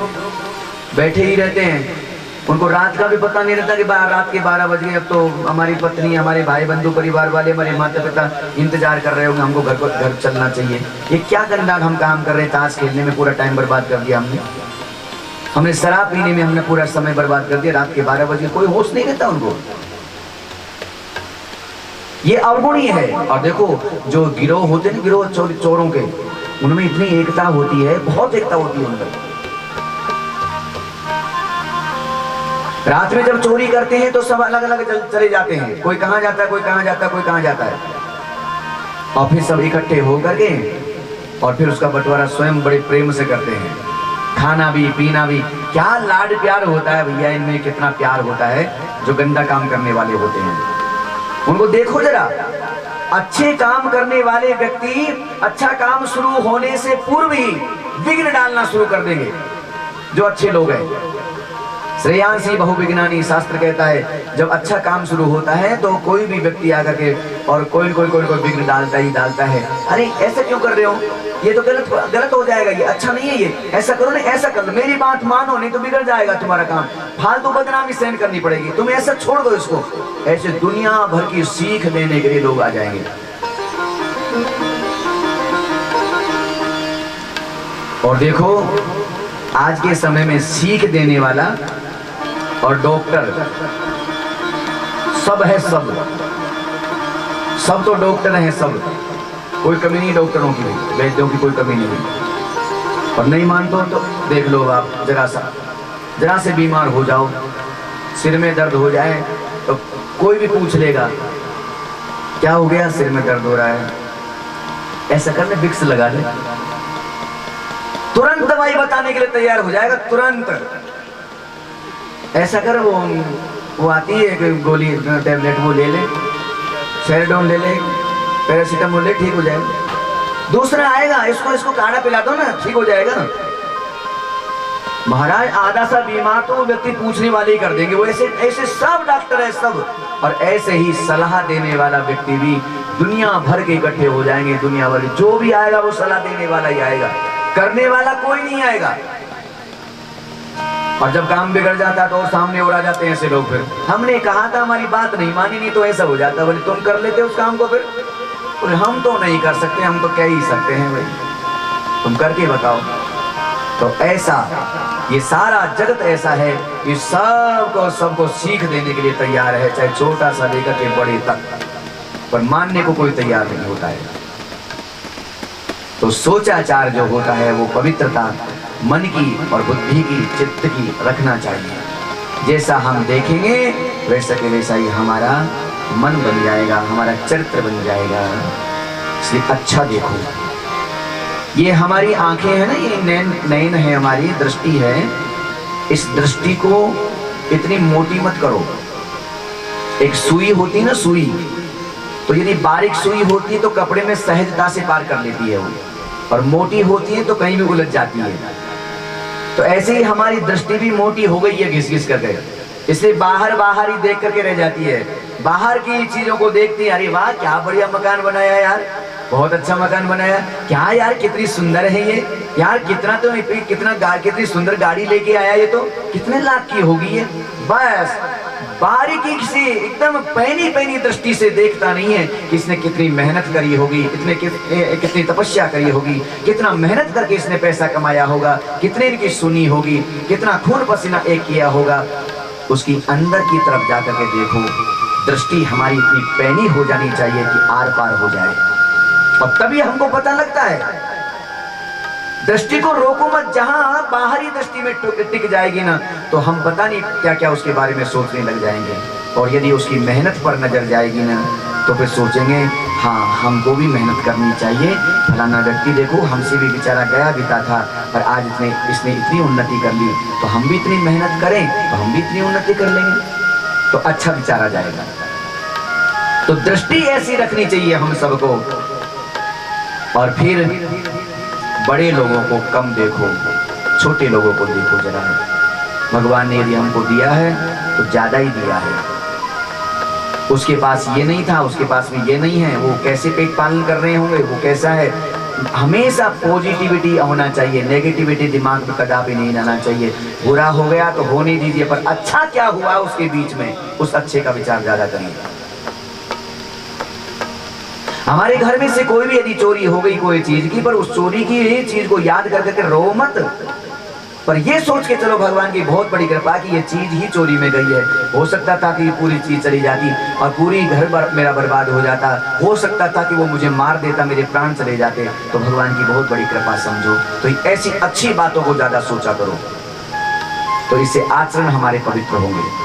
बैठे ही रहते हैं। उनको रात का भी पता नहीं रहता कि रात के 12 बज गए, अब तो हमारी पत्नी, हमारे भाई बंधु परिवार वाले, हमारे माता पिता इंतजार कर रहे होंगे, हमको घर चलना चाहिए। ये क्या गंदा हम काम कर रहे हैं, ताश खेलने में पूरा टाइम बर्बाद कर दिया हमने शराब पीने में हमने पूरा समय बर्बाद कर दिया। रात के 12 बजे कोई होश नहीं रहता उनको। ये अवगुणी है। और देखो, जो गिरोह होते हैं, गिरोह चोरों के, उनमें इतनी एकता होती है, बहुत एकता होती है उनमें। रात में जब चोरी करते हैं तो सब अलग अलग चले जाते हैं, कोई कहां जाता है, कोई कहां जाता है, कोई कहां जाता है, और फिर सब इकट्ठे होकर के और फिर उसका बंटवारा स्वयं बड़े प्रेम से करते हैं। खाना भी, पीना भी, क्या लाड प्यार होता है भैया इनमें, कितना प्यार होता है। जो गंदा काम करने वाले होते हैं उनको देखो जरा। अच्छे काम करने वाले व्यक्ति अच्छा काम शुरू होने से पूर्व ही विघ्न डालना शुरू कर देंगे। जो अच्छे लोग हैं, श्रेयांसी बहुविज्ञानी शास्त्र कहता है, जब अच्छा काम शुरू होता है तो कोई भी व्यक्ति आकर के और कोई विघ्न डालता ही डालता है। अरे ऐसा क्यों कर रहे हो, ये तो गलत हो जाएगा, ये अच्छा नहीं है, ये ऐसा करो ना, ऐसा कर लो, मेरी बात मानो, नहीं तो बिगड़ जाएगा तुम्हारा काम, फालतू बदनामी सहन करनी पड़ेगी, तुम ऐसा छोड़ दो इसको। ऐसे दुनिया भर की सीख देने के लिए लोग आ जाएंगे। और देखो, आज के समय में सीख देने वाला और डॉक्टर सब है, सब तो डॉक्टर हैं, सब, कोई कमी नहीं डॉक्टरों की, वैद्यों की कोई कमी नहीं। और नहीं मानते हो तो देख लो आप, जरा से बीमार हो जाओ, सिर में दर्द हो जाए तो कोई भी पूछ लेगा क्या हो गया, सिर में दर्द हो रहा है, ऐसा करने विक्स लगा ले, तुरंत दवाई बताने के लिए तैयार हो जाएगा, तुरंत। ऐसा कर, वो आती है एक गोली, टैबलेट, वो ले ले, सेरोडोन ले ले, पैरासीटामोल ले, ठीक हो जाएगा। दूसरा आएगा, इसको काढ़ा पिला दो ना, ठीक हो जाएगा ना। महाराज आधा सा बीमार तो व्यक्ति पूछने वाले ही कर देंगे, वो ऐसे सब डॉक्टर है सब। और ऐसे ही सलाह देने वाला व्यक्ति भी दुनिया भर के इकट्ठे हो जाएंगे, दुनिया भर जो भी आएगा वो सलाह देने वाला ही आएगा, करने वाला कोई नहीं आएगा। और जब काम बिगड़ जाता तो सामने और आ जाते हैं ऐसे लोग, फिर हमने कहा था, हमारी बात नहीं मानी, नहीं तो ऐसा हो जाता, बोले तुम कर लेते उस काम को, फिर हम तो नहीं कर सकते, हम तो कह ही सकते हैं भाई, तुम करके बताओ। तो ऐसा ये सारा जगत ऐसा है कि सबको सीख देने के लिए तैयार है, चाहे छोटा सा लेकर के बड़े तक, पर मानने को कोई तैयार नहीं होता है। तो सोचाचार जो होता है वो पवित्रता मन की और बुद्धि की, चित्त की रखना चाहिए। जैसा हम देखेंगे वैसा के वैसा ही हमारा मन बन जाएगा, हमारा चरित्र बन जाएगा। इसलिए अच्छा देखो। ये हमारी आंखें हैं ना, ये नयन है, हमारी दृष्टि है। इस दृष्टि को इतनी मोटी मत करो। एक सुई होती ना, सुई, तो यदि बारीक सुई होती है तो कपड़े में सहजता से पार कर लेती है वो, और मोटी होती है तो कहीं भी उलझ जाती है। तो ऐसे ही हमारी दृष्टि भी मोटी हो गई है घिस घिस करके, इसलिए बाहर ही देख करके रह जाती है। बाहर की चीजों को देखती है, अरे वाह क्या बढ़िया मकान बनाया यार, बहुत अच्छा मकान बनाया, क्या यार कितनी सुंदर है ये, यार कितनी सुंदर गाड़ी लेके आया, ये तो कितने लाख की होगी ये। बस बारीकी से एकदम पैनी दृष्टि से देखता नहीं है कि इसने कितनी मेहनत करी होगी, कितनी तपस्या करी होगी, कितना मेहनत करके इसने पैसा कमाया होगा, कितने की सुनी होगी, कितना खून पसीना एक किया होगा। उसकी अंदर की तरफ जाकर के देखो। दृष्टि हमारी इतनी पैनी हो जानी चाहिए कि आर पार हो जाए, और तभी हमको पता लगता है। दृष्टि को रोको मत, जहां बाहरी दृष्टि में टिक जाएगी ना तो हम पता नहीं क्या क्या उसके बारे में सोचने लग जाएंगे। और यदि उसकी मेहनत पर नजर जाएगी ना तो फिर सोचेंगे हाँ हमको भी मेहनत करनी चाहिए। फलाना व्यक्ति देखो हमसे भी बेचारा गया बीता था, पर आज इसने इतनी उन्नति कर ली, तो हम भी इतनी मेहनत करें तो हम भी इतनी उन्नति कर लेंगे, तो अच्छा विचारा जाएगा। तो दृष्टि ऐसी रखनी चाहिए हम सबको। और फिर बड़े लोगों को कम देखो, छोटे लोगों को देखो जरा। भगवान ने यदि हमको दिया है तो ज्यादा ही दिया है। उसके पास ये नहीं था, उसके पास में ये नहीं है, वो कैसे पेट पालन कर रहे होंगे, वो कैसा है। हमेशा पॉजिटिविटी होना चाहिए, नेगेटिविटी दिमाग में कदापि नहीं आना चाहिए। बुरा हो गया तो होने दीजिए, पर अच्छा क्या हुआ उसके बीच में, उस अच्छे का विचार ज्यादा करिए। हमारे घर में से कोई भी यदि चोरी हो गई कोई चीज की, पर उस चोरी की चीज को याद करके रो मत, पर ये सोच के चलो भगवान की बहुत बड़ी कृपा कि ये चीज ही चोरी में गई है। हो सकता था कि पूरी चीज चली जाती और पूरी घर मेरा बर्बाद हो जाता, हो सकता था कि वो मुझे मार देता, मेरे प्राण चले जाते, तो भगवान की बहुत बड़ी कृपा समझो। तो ऐसी अच्छी बातों को ज्यादा सोचा करो, तो इससे आचरण हमारे पवित्र होंगे।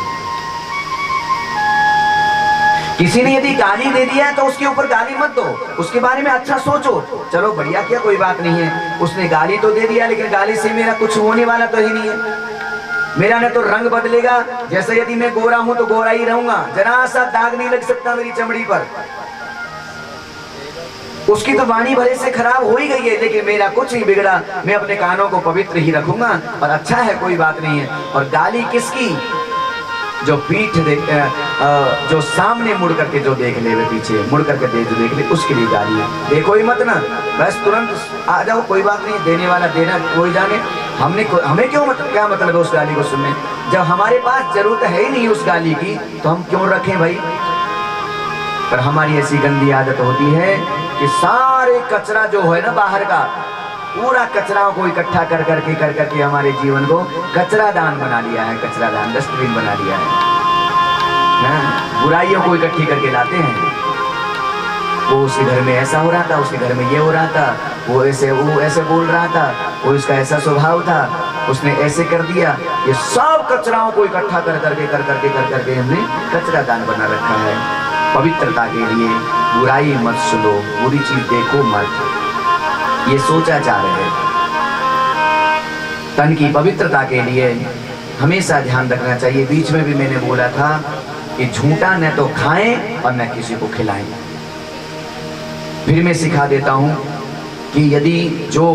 किसी ने यदि गाली दे दिया तो उसके ऊपर गाली मत दो, उसके बारे में अच्छा सोचो, चलो बढ़िया किया, कोई बात नहीं है, उसने गाली तो दे दिया, लेकिन गाली से मेरा कुछ होने वाला तो ही नहीं है। मेरा न तो रंग बदलेगा, जैसे यदि मैं गोरा हूं तो गोरा ही रहूंगा, जरा सा दाग नहीं लग सकता मेरी चमड़ी पर। उसकी तो वाणी भले से खराब हो ही गई है, लेकिन मेरा कुछ नहीं बिगड़ा, मैं अपने कानों को पवित्र ही रखूंगा, और अच्छा है, कोई बात नहीं है। और गाली किसकी? जो पीठ जो सामने मुड़ करके जो देख ले, पीछे मुड़ करके देख ले, उसके लिए गाली है। देखो ही मत ना, बस तुरंत आ जाओ, कोई बात नहीं, देने वाला देना, कोई जाने, हमें क्यों क्या मतलब है उस गाली को सुनने। जब हमारे पास जरूरत है ही नहीं उस गाली की तो हम क्यों रखें भाई। पर हमारी ऐसी गंदी आदत होती है कि सारे कचरा जो है ना बाहर का, पूरा कचरा को इकट्ठा कर करके हमारे जीवन को कचरा दान बना लिया है, कचरा दान, डस्टबिन बना लिया है। बुराइयों को इकट्ठी करके लाते हैं। वो उसके घर में ऐसा हो रहा था, उसके घर में ये हो रहा था, वो ऐसे बोल रहा था, वो इसका ऐसा स्वभाव था, उसने ऐसे कर दिया। ये सब कचराओं को इकट्ठा कर करके हमने कचरा दान बना रखा है। पवित्रता के लिए बुराई मत सुनो, बुरी चीज देखो मत, ये सोचाचार है। तन की पवित्रता के लिए हमेशा ध्यान रखना चाहिए। बीच में भी मैंने बोला था कि झूठा न तो खाएं और न किसी को खिलाएं। फिर मैं सिखा देता हूं कि यदि जो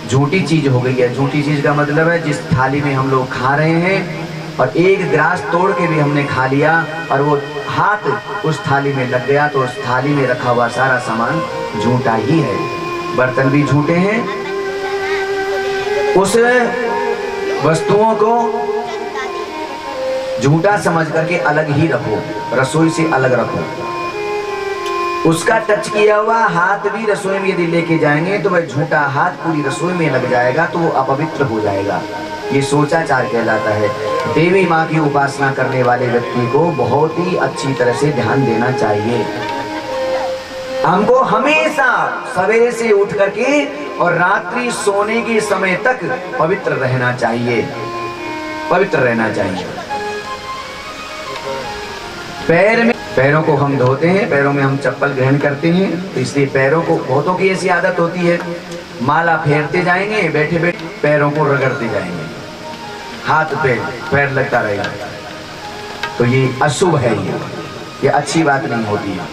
झूठी चीज हो गई है, झूठी चीज का मतलब है जिस थाली में हम लोग खा रहे हैं और एक गिलास तोड़ के भी हमने खा लिया और वो हाथ उस थाली में लग गया, तो उस थाली में रखा हुआ सारा सामान झूठा ही है। बर्तन भी झूठे हैं। उस वस्तुओं को झूठा समझ करके अलग ही रखो, रसोई से अलग रखो। उसका टच किया हुआ हाथ भी रसोई में यदि लेके जाएंगे तो वह झूठा हाथ पूरी रसोई में लग जाएगा, तो वो अपवित्र हो जाएगा। ये सोचाचार कहलाता है। देवी माँ की उपासना करने वाले व्यक्ति को बहुत ही अच्छी तरह से ध्यान देना चाहिए। हमको हमेशा सवेरे से उठ करके और रात्रि सोने के समय तक पवित्र रहना चाहिए, पवित्र रहना चाहिए। पैरों को हम धोते हैं, पैरों में हम चप्पल ग्रहण करते हैं, तो इसलिए पैरों को, बहुतों की ऐसी आदत होती है, माला फेरते जाएंगे, बैठे बैठे पैरों को रगड़ते जाएंगे, हाथ पे पैर लगता रहेगा, तो ये अशुभ है, ये अच्छी बात नहीं होती है।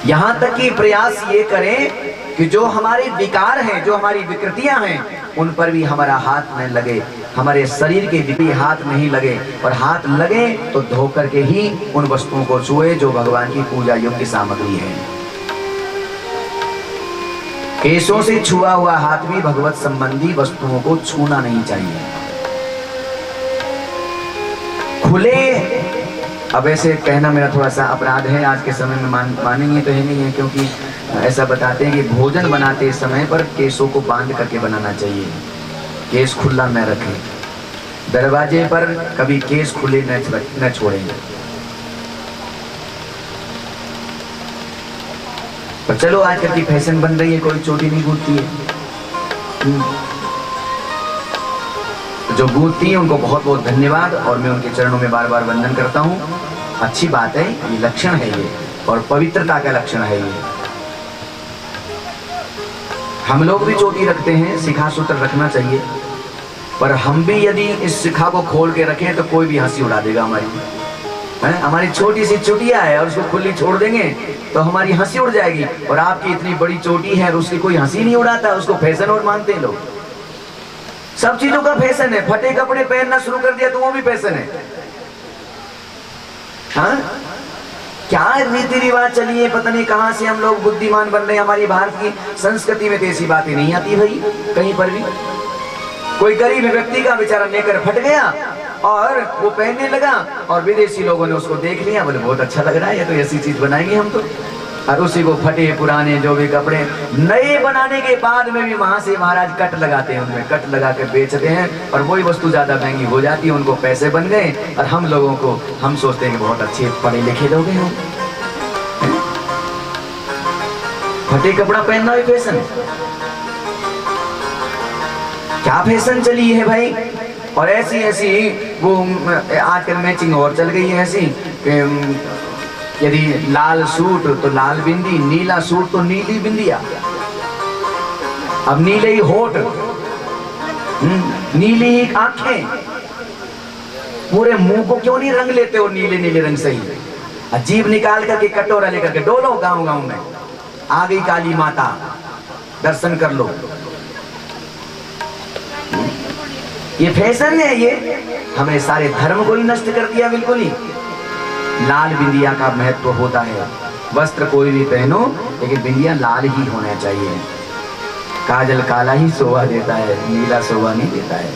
यहां तक कि प्रयास ये करें कि जो हमारे विकार हैं, जो हमारी विकृतियां हैं, उन पर भी हमारा हाथ न लगे, हमारे शरीर के भी हाथ नहीं लगे, और हाथ लगे तो धो करके ही उन वस्तुओं को छुए जो भगवान की पूजा योग्य सामग्री है। केशों से छुआ हुआ हाथ भी भगवत संबंधी वस्तुओं को छूना नहीं चाहिए। खुले, अब ऐसे कहना मेरा थोड़ा सा अपराध है, आज के समय में मानेंगे तो है नहीं है, क्योंकि ऐसा बताते हैं कि भोजन बनाते समय पर केशों को बांध करके बनाना चाहिए, केस खुला न रखें, दरवाजे पर कभी केस खुले न छोड़ें। पर चलो आजकल की फैशन बन रही है, कोई चोटी नहीं गूंथती है, जो गूंथती है उनको बहुत बहुत धन्यवाद, और मैं उनके चरणों में बार बार वंदन करता हूँ। अच्छी बात है, ये लक्षण है ये, और पवित्रता का लक्षण है ये। हम लोग भी चोटी रखते हैं, शिखा सूत्र रखना चाहिए, पर हम भी यदि इस शिखा को खोल के रखें तो कोई भी हंसी उड़ा देगा हमारी, है? हमारी छोटी सी चोटियां है और उसको खुली छोड़ देंगे तो हमारी हंसी उड़ जाएगी, और आपकी इतनी बड़ी चोटी है और उसकी कोई हंसी नहीं उड़ाता, उसको फैशन और मानते हैं लोग। सब चीजों का फैशन है, फटे कपड़े पहनना शुरू कर दिया तो वो भी फैशन है। हाँ, क्या रीति रिवाज चली है, पता नहीं कहां से हम लोग बुद्धिमान बन रहे हैं। हमारी भारत की संस्कृति में तो ऐसी बातें नहीं आती भाई, कहीं पर भी। कोई गरीब व्यक्ति का बेचारा नेकर फट गया और वो पहनने लगा, और विदेशी लोगों ने उसको देख लिया, बोले बहुत अच्छा लग रहा है, ये तो ऐसी चीज बनाएंगे हम तो, और उसी को फटे पुराने जो भी कपड़े नए बनाने के बाद में भी वहां से महाराज कट लगाते हैं, उनमें कट लगा के बेचते हैं, और वही वस्तु ज्यादा महंगी हो जाती है, उनको पैसे बन गए, और हम लोगों को, हम सोचते हैं कि बहुत अच्छे पढ़े लिखे लोग हैं। फटे कपड़ा पहनना भी फैशन, क्या फैशन चली है भाई। और ऐसी ऐसी वो आजकल मैचिंग और चल गई है ऐसी, यदि लाल सूट तो लाल बिंदी, नीला सूट तो नीली बिंदिया, अब नीले ही होठ, नीली ही आंखें, पूरे मुंह को क्यों नहीं रंग लेते हो नीले नीले रंग से ही, अजीब निकाल करके कटोरा लेकर के डोलो गांव गांव में, आ गई काली माता, दर्शन कर लो। ये फैशन है, ये हमने सारे धर्म को ही नष्ट कर दिया बिल्कुल ही। लाल बिंदिया का महत्व होता है, वस्त्र कोई भी पहनो लेकिन बिंदिया लाल ही होना चाहिए। काजल काला ही शोभा देता है, नीला शोभा नहीं देता है।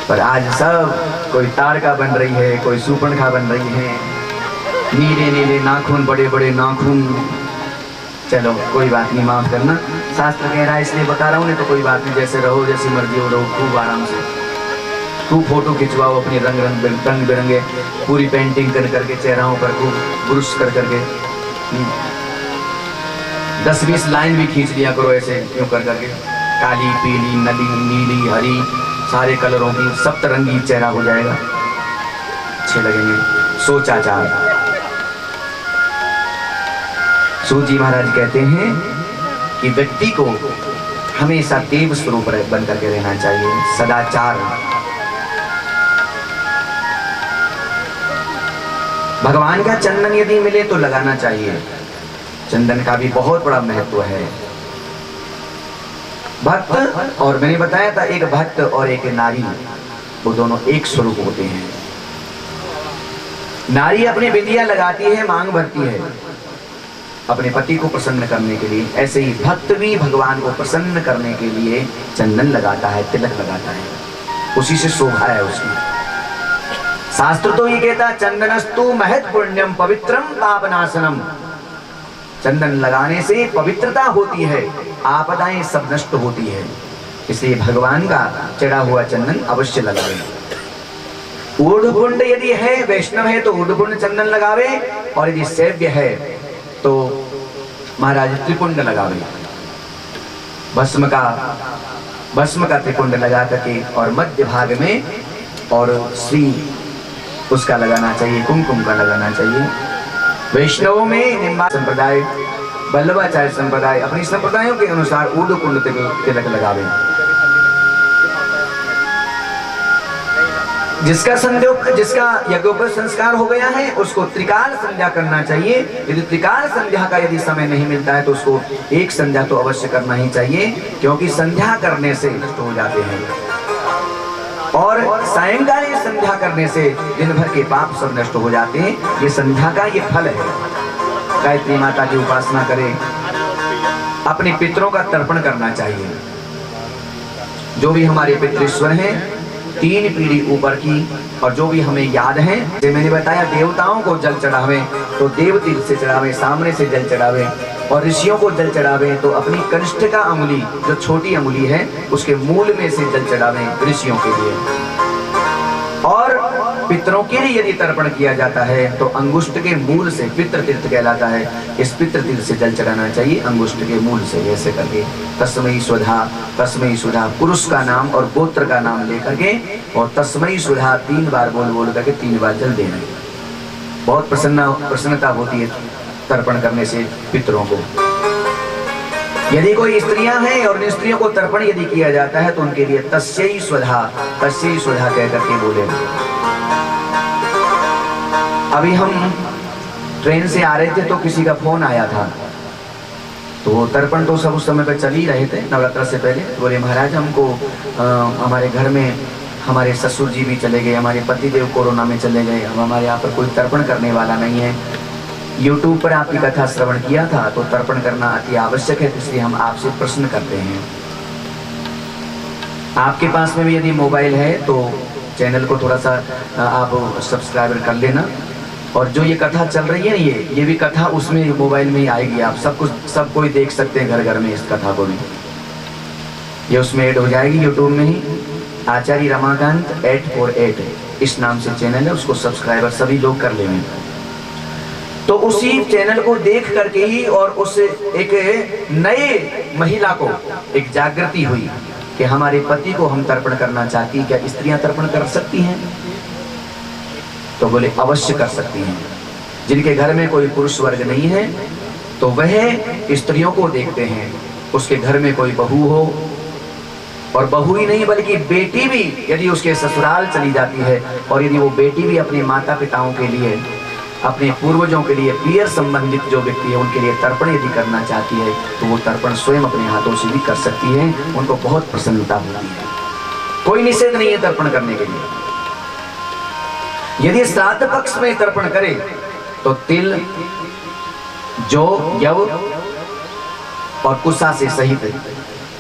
पर आज सब कोई ताड़का बन रही है, कोई सूर्पणखा बन रही है, नीले नीले नाखून, बड़े बड़े नाखून। चलो कोई बात नहीं, माफ करना, शास्त्र कह रहा है इसलिए बता रहा हूँ, नहीं तो कोई बात नहीं, जैसे रहो, जैसी मर्जी हो, रहो खूब आराम से, खूब फोटो खिंचवाओ अपनी रंग बिरंगे, पूरी पेंटिंग कर करके चेहरों पर खूब ब्रुश कर करके 10-20 लाइन भी खींच लिया करो ऐसे यूं कर करके, काली पीली नली नीली हरी सारे कलरों की सप्तरंगी चेहरा हो जाएगा, अच्छे लगेंगे। सोचाचार, सूत जी महाराज कहते हैं कि व्यक्ति को हमेशा देव स्वरूप बन करके रहना चाहिए, सदाचार। भगवान का चंदन यदि मिले तो लगाना चाहिए, चंदन का भी बहुत बड़ा महत्व है। भक्त, और मैंने बताया था एक भक्त और एक नारी, वो दोनों एक स्वरूप होते हैं। नारी अपनी बिंदिया लगाती है, मांग भरती है अपने पति को प्रसन्न करने के लिए, ऐसे ही भक्त भी भगवान को प्रसन्न करने के लिए चंदन लगाता है, तिलक लगाता है, उसी से शोभा है उसकी। शास्त्र तो ये कहता है चंदनस्तु महत् पुण्यम पवित्रम पापनाशनम, चंदन लगाने से पवित्रता होती है, आपदाएं सब नष्ट होती है। इसलिए भगवान का चढ़ा हुआ चंदन अवश्य लगावे। ऊर्ध्वपुंड यदि है, वैष्णव है तो ऊर्ध्वपुंड चंदन लगावे, और यदि सेव्य है तो महाराज त्रिपुंड लगावे। भस्म का त्रिपुंड लगा करके और मध्य भाग में और श्री उसका लगाना चाहिए, कुमकुम का लगाना चाहिए। वैष्णवों में निम्बा संप्रदाय, वल्लभाचार्य संप्रदाय अपनी संप्रदायों के अनुसार ऊर्ध्वपुंड तिलक लगावे। जिसका यज्ञोपवीत संस्कार हो गया है उसको त्रिकाल संध्या करना चाहिए। यदि त्रिकाल संध्या का यदि समय नहीं मिलता है तो उसको एक संध्या तो अवश्य करना ही चाहिए, क्योंकि संध्या करने से नष्ट हो जाते हैं, और सायंकालीन संध्या करने से दिन भर के पाप सब नष्ट हो जाते हैं। ये संध्या का ये फल है। गायत्री माता की उपासना करें, अपने पितरों का तर्पण करना चाहिए। जो भी हमारे पितृश्वर हैं 3 पीढ़ी ऊपर की, और जो भी हमें याद है, जैसे मैंने बताया देवताओं को जल चढ़ावे तो देव तीर से चढ़ावे, सामने से जल चढ़ावे, और ऋषियों को जल चढ़ावे तो अपनी कनिष्ठिका अंगुली जो छोटी अंगुली है उसके मूल में से जल चढ़ावे ऋषियों के लिए। और पितरों के लिए यदि तर्पण किया जाता है तो अंगुष्ठ के मूल से, पितृ तीर्थ कहलाता है, इस पितृ तीर्थ से जल चढ़ाना चाहिए अंगुष्ठ के मूल से। ऐसे करके तस्मै सुधा पुरुष का नाम और गोत्र का नाम लेकर के और तस्मै सुधा 3 बार बोल करके 3 बार जल देना। बहुत प्रसन्नता होती है तर्पण करने से पितरों को। यदि कोई स्त्रियां हैं और स्त्रियों को तर्पण यदि किया जाता है तो उनके लिए तस्यै स्वधा कह करके बोले। अभी हम ट्रेन से आ रहे थे तो किसी का फोन आया था, तो तर्पण तो सब उस समय पे चल ही रहे थे नवरात्र से पहले। बोले महाराज हमको हमारे घर में हमारे ससुर जी भी चले गए, हमारे पतिदेव कोरोना में चले गए, अब हमारे यहाँ पर कोई तर्पण करने वाला नहीं है। YouTube पर आपकी कथा श्रवण किया था तो तर्पण करना अति आवश्यक है, इसलिए हम आपसे प्रश्न करते हैं। आपके पास में भी यदि मोबाइल है तो चैनल को थोड़ा सा आप सब्सक्राइबर कर लेना। और जो ये कथा चल रही है ये भी कथा उसमें मोबाइल में ही आएगी, आप सब कोई देख सकते हैं घर में इस कथा को भी। ये उसमें ऐड हो जाएगी YouTube में ही। आचार्य रमाकांत 848 इस नाम से चैनल है, उसको सब्सक्राइबर सभी लोग कर लेंगे। तो उसी चैनल को देख करके ही और उस एक नए महिला को एक जागृति हुई कि हमारे पति को हम तर्पण करना चाहती, क्या स्त्रियां तर्पण कर सकती हैं? तो बोले अवश्य कर सकती हैं। जिनके घर में कोई पुरुष वर्ग नहीं है तो वह स्त्रियों को देखते हैं। उसके घर में कोई बहू हो, और बहू ही नहीं बल्कि बेटी भी यदि उसके ससुराल चली जाती है, और यदि वो बेटी भी अपने माता पिताओं के लिए, अपने पूर्वजों के लिए, पीर संबंधित जो व्यक्ति है उनके लिए तर्पण यदि करना चाहती है तो वो तर्पण स्वयं अपने हाथों से भी कर सकती है। उनको बहुत प्रसन्नता होती है। कोई निषेध नहीं है तर्पण करने के लिए। यदि श्राद्ध पक्ष में तर्पण करे तो तिल, जौ, यव और कुसा से सहित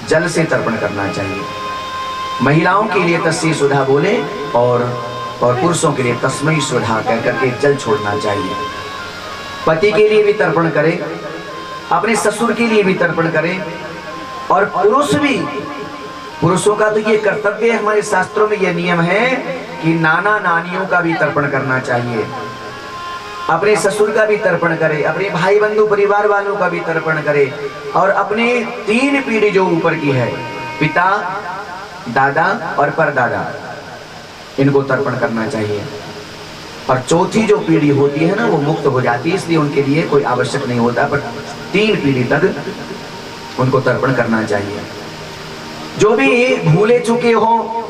जल से तर्पण करना चाहिए। महिलाओं के लिए तस्मै सुधा बोले और पुरुषों के लिए तस्मै सुधा कह करके जल छोड़ना चाहिए। पति के लिए भी तर्पण करें, अपने ससुर के लिए भी तर्पण करें, और पुरुषों का तो ये कर्तव्य है, हमारे शास्त्रों में ये नियम है कि नाना नानियों का भी तर्पण करना चाहिए। अपने ससुर का भी तर्पण करे, अपने भाई बंधु परिवार वालों का भी तर्पण करे, और अपने 3 पीढ़ी जो ऊपर की है, पिता, दादा और परदादा, इनको तर्पण करना चाहिए। और चौथी जो पीढ़ी होती है ना वो मुक्त हो जाती है, इसलिए उनके लिए कोई आवश्यक नहीं होता, पर 3 पीढ़ी तक उनको तर्पण करना चाहिए। जो भी भूले चुके हो,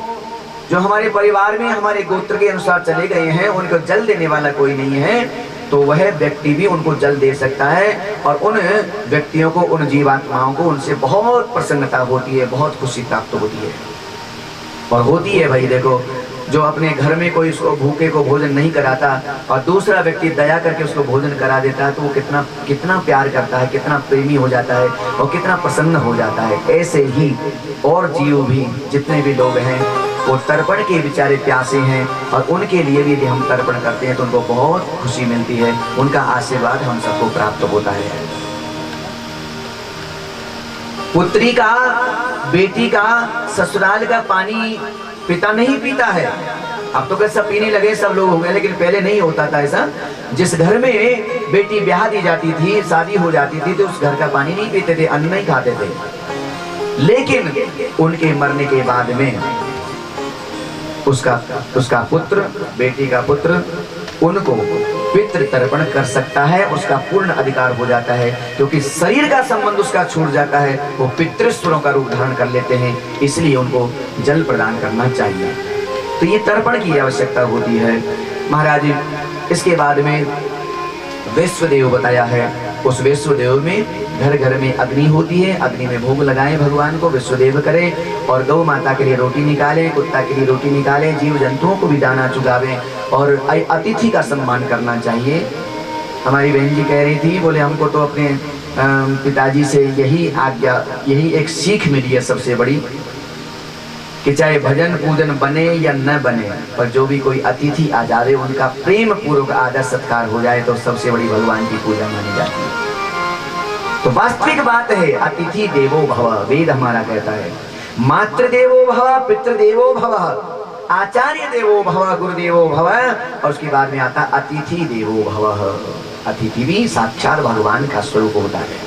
जो हमारे परिवार में हमारे गोत्र के अनुसार चले गए हैं, उनको जल देने वाला कोई नहीं है, तो वह व्यक्ति भी उनको जल दे सकता है। और उन व्यक्तियों को, उन जीवात्माओं को उनसे बहुत प्रसन्नता होती है, बहुत खुशी प्राप्त होती है। और होती है भाई, देखो जो अपने घर में कोई उसको भूखे को भोजन नहीं कराता और दूसरा व्यक्ति दया करके उसको भोजन करा देता है तो वो कितना प्यार करता है, कितना प्रेमी हो जाता है और कितना प्रसन्न हो जाता है। ऐसे ही और जीव भी, जितने भी लोग हैं वो तर्पण के बेचारे प्यासे हैं, और उनके लिए भी यदि हम तर्पण करते हैं तो उनको बहुत खुशी मिलती है, उनका आशीर्वाद हम सबको प्राप्त होता है। पुत्री का, बेटी का ससुराल का पानी पिता नहीं पीता है। अब तो कैसा पीने लगे सब लोग हो गए, लेकिन पहले नहीं होता था ऐसा। जिस घर में बेटी ब्याह दी जाती थी, शादी हो जाती थी, तो उस घर का पानी नहीं पीते थे, अन्न नहीं खाते थे। लेकिन उनके मरने के बाद में उसका पुत्र, बेटी का पुत्र उनको पितृ तर्पण कर सकता है, उसका पूर्ण अधिकार हो जाता है। क्योंकि शरीर का संबंध उसका छूट जाता है, वो पितृस्वरों का रूप धारण कर लेते हैं, इसलिए उनको जल प्रदान करना चाहिए। तो ये तर्पण की आवश्यकता होती है महाराज। इसके बाद में वैश्वदेव बताया है। उस वैश्वदेव में घर घर में अग्नि होती है, अग्नि में भोग लगाएं भगवान को, वैश्वदेव करें और गौ माता के लिए रोटी निकालें, कुत्ता के लिए रोटी निकालें, जीव जंतुओं को भी दाना चुगावें और अतिथि का सम्मान करना चाहिए। हमारी बहन जी कह रही थी, बोले हमको तो अपने पिताजी से यही आज्ञा, यही एक सीख मिली है सबसे बड़ी, कि चाहे भजन पूजन बने या न बने, पर जो भी कोई अतिथि आ जाए उनका प्रेम पूर्वक आदर सत्कार हो जाए तो सबसे बड़ी भगवान की पूजा मानी जाती है। तो वास्तविक बात है, अतिथि देवो भव, वेद हमारा कहता है। मातृ देवो भव, पितृ देवो भव, आचार्य देवो भव, गुरुदेवो भव, और उसके बाद में आता अतिथि देवो भव। अतिथि भी साक्षात भगवान का स्वरूप होता है,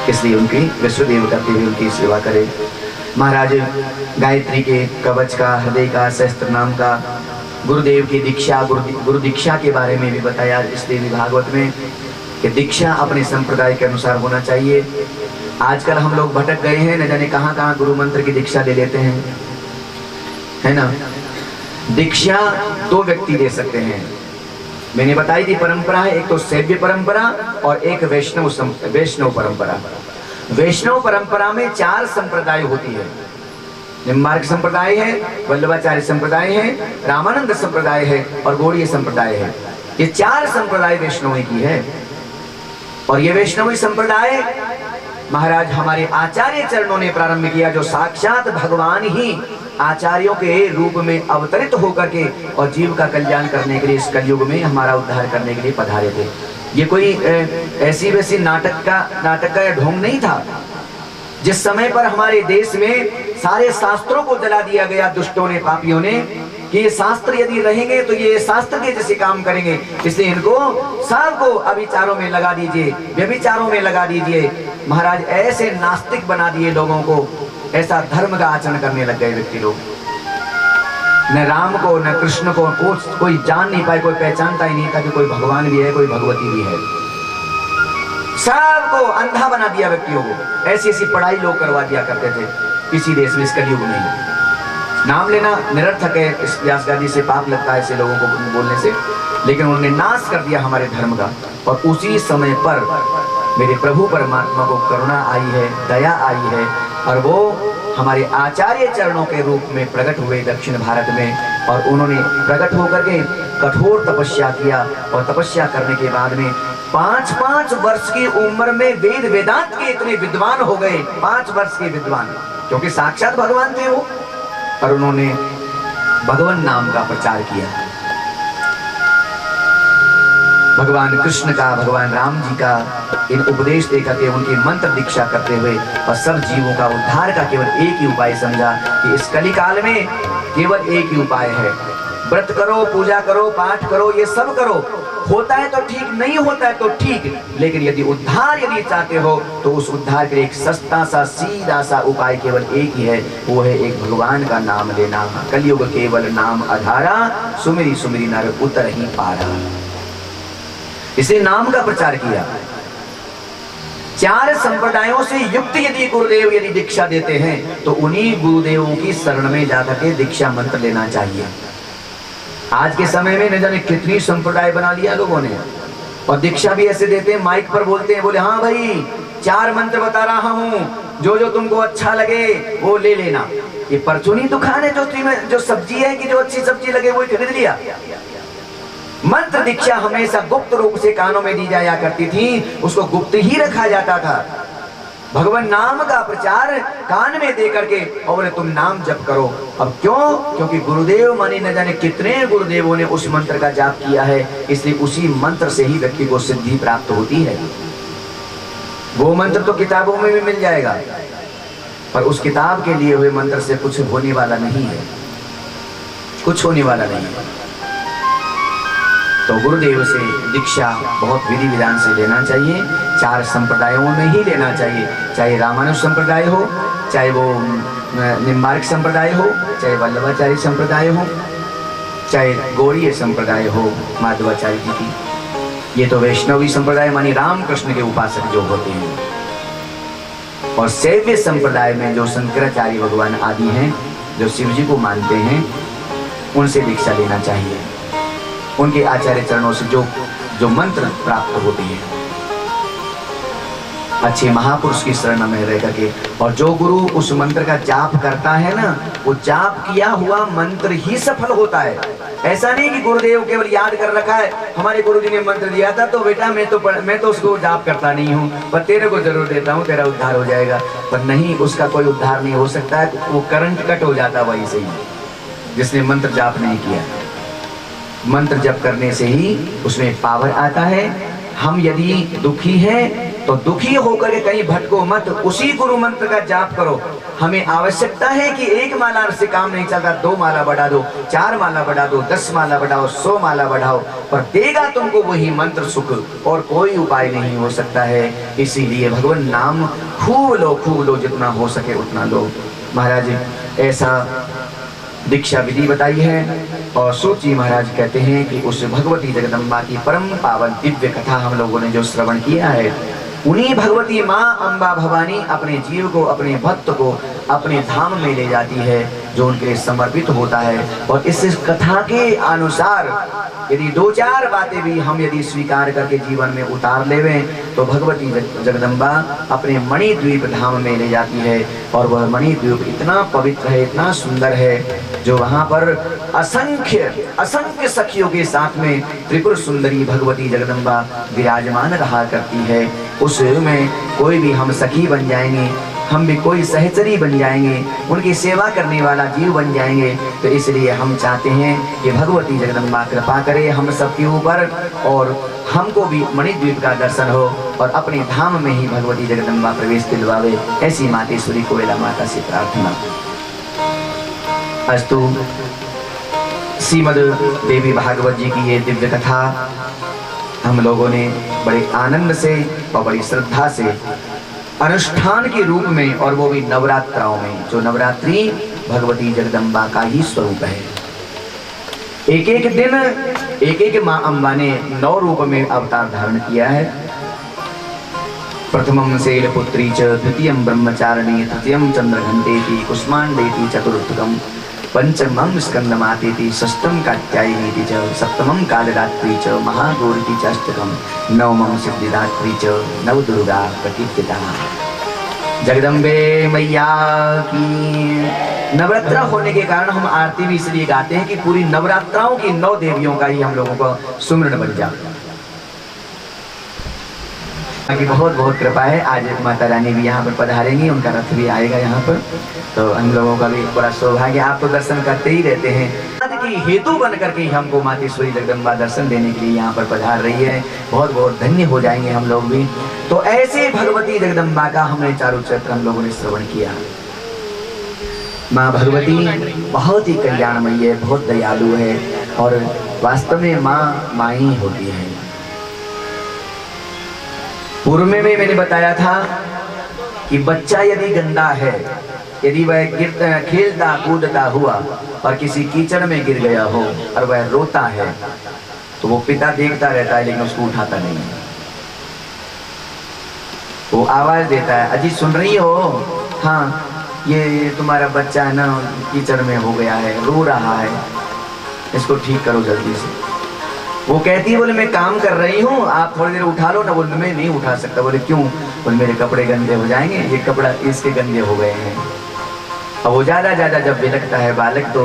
इसलिए उनकी विश्वदेव करते हुए उनकी सेवा करें। महाराज गायत्री के कवच का, हृदय का, सहस्त्र नाम का, गुरुदेव की दीक्षा, गुरु दीक्षा के बारे में भी बताया इस देवी भागवत में कि दीक्षा अपने संप्रदाय के अनुसार होना चाहिए। आजकल हम लोग भटक गए हैं, न जाने कहाँ कहाँ गुरु मंत्र की दीक्षा ले लेते हैं, है ना। दीक्षा दो व्यक्ति ले सकते हैं, मैंने बताई थी परंपरा है, एक तो शैव्य परंपरा और एक वैष्णव परंपरा। वैष्णव परंपरा में 4 संप्रदाय होती है। निम्बार्क संप्रदाय है, वल्लभाचार्य संप्रदाय है, रामानंद संप्रदाय है और गौड़ीय संप्रदाय है। ये 4 संप्रदाय वैष्णवी की है। और ये वैष्णवी संप्रदाय महाराज हमारे आचार्य चरणों ने प्रारंभ किया, जो साक्षात भगवान ही आचार्यों के रूप में अवतरित होकर के और जीव का कल्याण करने के लिए इस कलयुग में हमारा उद्धार करने के लिए पधारे थे। ये कोई ऐसी वैसी नाटक का ढोंग नहीं था। जिस समय पर हमारे देश में सारे शास्त्रों को जला दिया गया दुष्टों ने, पापियों ने, कि ये शास्त्र यदि रहेंगे तो ये शास्त्र के जैसे काम करेंगे, इसलिए इनको सबको अभिचारों में लगा दीजिए, व्यभिचारों में लगा दीजिए। महाराज ऐसे नास्तिक बना दिए लोगों को, ऐसा धर्म का आचरण करने लग गए व्यक्ति लोग। न राम को न कृष्ण को कोई जान नहीं पाए, कोई पहचानता ही नहीं था कि कोई भगवान भी है, कोई भगवती भी है। सबको अंधा बना दिया व्यक्तियों को। ऐसी ऐसी पढ़ाई लोग करवा दिया करते थे इसी देश में, इस कलयुग में। नाम लेना निरर्थक है, इस व्यास गादी से पाप लगता है ऐसे लोगों को बोलने से, लेकिन उन्होंने नाश कर दिया हमारे धर्म का। और उसी समय पर मेरे प्रभु परमात्मा को करुणा आई है, दया आई है, और वो हमारे आचार्य चरणों के रूप में प्रकट हुए दक्षिण भारत में। और उन्होंने प्रकट होकर के कठोर तपस्या किया, और तपस्या करने के बाद में 5-5 वर्ष की उम्र में वेद वेदांत के इतने विद्वान हो गए, 5 वर्ष के विद्वान, क्योंकि साक्षात भगवान थे वो। और उन्होंने भगवान नाम का प्रचार किया, भगवान कृष्ण का, भगवान राम जी का इन उपदेश देकर के उनकी मंत्र दीक्षा करते हुए और सब जीवों का उद्धार का केवल एक ही उपाय समझा कि इस कली काल में केवल एक ही उपाय है। व्रत करो, पूजा करो, पाठ करो, ये सब करो, होता है तो ठीक, नहीं होता है तो ठीक, लेकिन यदि उद्धार यदि चाहते हो तो उस उद्धार के लिए एक सस्ता सा सीधा सा उपाय केवल एक ही है, वो है एक भगवान का नाम लेना। कलयुग केवल नाम आधारा, सुमिरी सुमिरी नर उतर ही पारा। इसे नाम का प्रचार किया। 4 संप्रदायों से युक्त यदि गुरुदेव यदि दीक्षा देते हैं तो उन्हीं गुरुदेवों की शरण में जाकर के दीक्षा मंत्र लेना चाहिए। आज के समय में न जाने कितनी संप्रदाय बना लिया लोगों ने, और दीक्षा भी ऐसे देते हैं, माइक पर बोलते हैं, बोले हाँ भाई 4 मंत्र बता रहा हूँ, जो जो तुमको अच्छा लगे वो ले लेना। ये परचूनी दुकान है, जो सब्जी है कि जो अच्छी सब्जी लगे वो खरीद लिया। मंत्र दीक्षा हमेशा गुप्त रूप से कानों में दी जाया करती थी, उसको गुप्त ही रखा जाता था। भगवान नाम का प्रचार कान में दे करके और बोले तुम नाम जप करो। अब क्यों? क्योंकि गुरुदेव माने न जाने कितने गुरुदेवों ने उस मंत्र का जाप किया है, इसलिए उसी मंत्र से ही व्यक्ति को सिद्धि प्राप्त होती है। वो मंत्र तो किताबों में भी मिल जाएगा, पर उस किताब के लिए हुए मंत्र से कुछ होने वाला नहीं है, कुछ होने वाला नहीं है। तो गुरुदेव से दीक्षा बहुत विधि विधान से लेना चाहिए, 4 संप्रदायों में ही लेना चाहिए, चाहे रामानुज संप्रदाय हो, चाहे वो निम्बार्क संप्रदाय हो, चाहे वल्लभाचार्य संप्रदाय हो, चाहे गौड़ीय संप्रदाय हो माधवाचार्य जी की। ये तो वैष्णवी संप्रदाय मानी रामकृष्ण के उपासक जो होते हैं, और शैव संप्रदाय में जो शंकराचार्य भगवान आदि हैं, जो शिव जी को मानते हैं, उनसे दीक्षा लेना चाहिए। उनके आचार्य चरणों से जो मंत्र प्राप्त होते हैं, अच्छे महापुरुष की शरण में रह करके, और जो गुरु उस मंत्र का जाप करता है ना, वो जाप किया हुआ मंत्र ही सफल होता है। ऐसा नहीं कि गुरुदेव केवल याद कर रखा है, हमारे गुरुजी ने मंत्र दिया था तो बेटा मैं तो उसको जाप करता नहीं हूँ, पर तेरे को जरूर देता हूँ, तेरा उद्धार हो जाएगा। पर नहीं, उसका कोई उद्धार नहीं हो सकता है, वो करंट कट हो जाता वही से ही, जिसने मंत्र जाप नहीं किया। मंत्र जप करने से ही उसमें पावर आता है। हम यदि दुखी हैं तो दुखी होकर के कहीं भटको मत, उसी गुरु मंत्र का जाप करो। हमें आवश्यकता है कि 1 माला से काम नहीं चलता, 2 माला बढ़ा दो, 4 माला बढ़ा दो, 10 माला बढ़ाओ, 100 माला बढ़ाओ, पर देगा तुमको वही मंत्र सुख, और कोई उपाय नहीं हो सकता है। इसीलिए भगवान नाम खूब लो, जितना हो सके उतना लो। महाराज ऐसा दीक्षा विधि बताई है, और सूत जी महाराज कहते हैं कि उस भगवती जगदम्बा की परम पावन दिव्य कथा हम लोगों ने जो श्रवण किया है, उन्हीं भगवती माँ अम्बा भवानी अपने जीव को, अपने भक्त को अपने धाम में ले जाती है, जो उनके लिए समर्पित होता है। और इस कथा के अनुसार यदि 2-4 बातें भी हम यदि स्वीकार करके जीवन में उतार लेवें, तो भगवती जगदम्बा अपने मणिद्वीप धाम में ले जाती है। और वह मणिद्वीप इतना पवित्र है, इतना सुंदर है, जो वहाँ पर असंख्य सखियों के साथ में त्रिपुर सुंदरी भगवती जगदम्बा विराजमान रहा करती है। उसमें कोई भी हम सखी बन जाएंगे, हम भी कोई सहचरी बन जाएंगे, उनकी सेवा करने वाला जीव बन जाएंगे। तो इसलिए हम चाहते हैं कि भगवती जगदम्बा कृपा करे हम सबके ऊपर, और हमको भी मणिद्वीप का दर्शन हो, और अपने धाम में ही भगवती जगदम्बा प्रवेश दिलवावे। ऐसी मातेश्वरी कोयला माता से प्रार्थना। अस्तु श्रीमद देवी भागवत जी की ये दिव्य कथा हम लोगों ने बड़े आनंद से और बड़ी श्रद्धा से अनुष्ठान के रूप में, और वो भी नवरात्राओं में, जो नवरात्रि भगवती जगदम्बा का ही स्वरूप है। एक एक दिन एक एक माँ अम्बा ने 9 रूप में अवतार धारण किया है। प्रथमं शैलपुत्री च, द्वितीयं ब्रह्मचारिणी, तृतीयं चंद्रघंटेति, कुष्मांडेति, चतुर्थकं पंचमं स्कंदमातेति, षष्ठं कात्यायनीति च, सप्तमं कालरात्रि च, महागौरीति च अष्टकं, नवमं सिद्धिदात्री च, नवदुर्गा प्रकीर्तिता। जगदम्बे मैया की। नवरात्रा होने के कारण हम आरती भी इसलिए गाते हैं कि पूरी नवरात्राओं की 9 देवियों का ही हम लोगों को सुमरण बन जाए। की बहुत बहुत कृपा है। आज माता रानी भी यहाँ पर पधारेंगी, उनका रथ भी आएगा यहाँ पर, तो हम लोगों का भी बड़ा सौभाग्य। आप तो दर्शन करते ही रहते हैं, की हेतु बन करके हमको मातेश्वरी जगदम्बा दर्शन देने के लिए यहाँ पर पधार रही है। बहुत बहुत धन्य हो जाएंगे हम लोग भी। तो ऐसे भगवती जगदम्बा का हमने चारों चरित्र हम लोगों ने श्रवण किया। माँ भगवती बहुत ही कल्याणमयी है, बहुत दयालु है, और वास्तव में माँ ही होती है। पूर्व में मैंने बताया था कि बच्चा यदि गंदा है, यदि वह खेलता कूदता हुआ और किसी कीचड़ में गिर गया हो और वह रोता है, तो वो पिता देखता रहता है लेकिन उसको उठाता नहीं है। वो आवाज देता है, अजी सुन रही हो? हाँ, ये तुम्हारा बच्चा है ना, कीचड़ में हो गया है, रो रहा है, इसको ठीक करो जल्दी से। वो कहती है, बोले मैं काम कर रही हूँ, आप थोड़ी देर उठा लो ना। बोले मैं नहीं उठा सकता। बोले क्यों? बोले मेरे कपड़े गंदे हो जाएंगे, ये कपड़ा इसके गंदे हो गए हैं। अब वो ज्यादा जब बिलखता है बालक, तो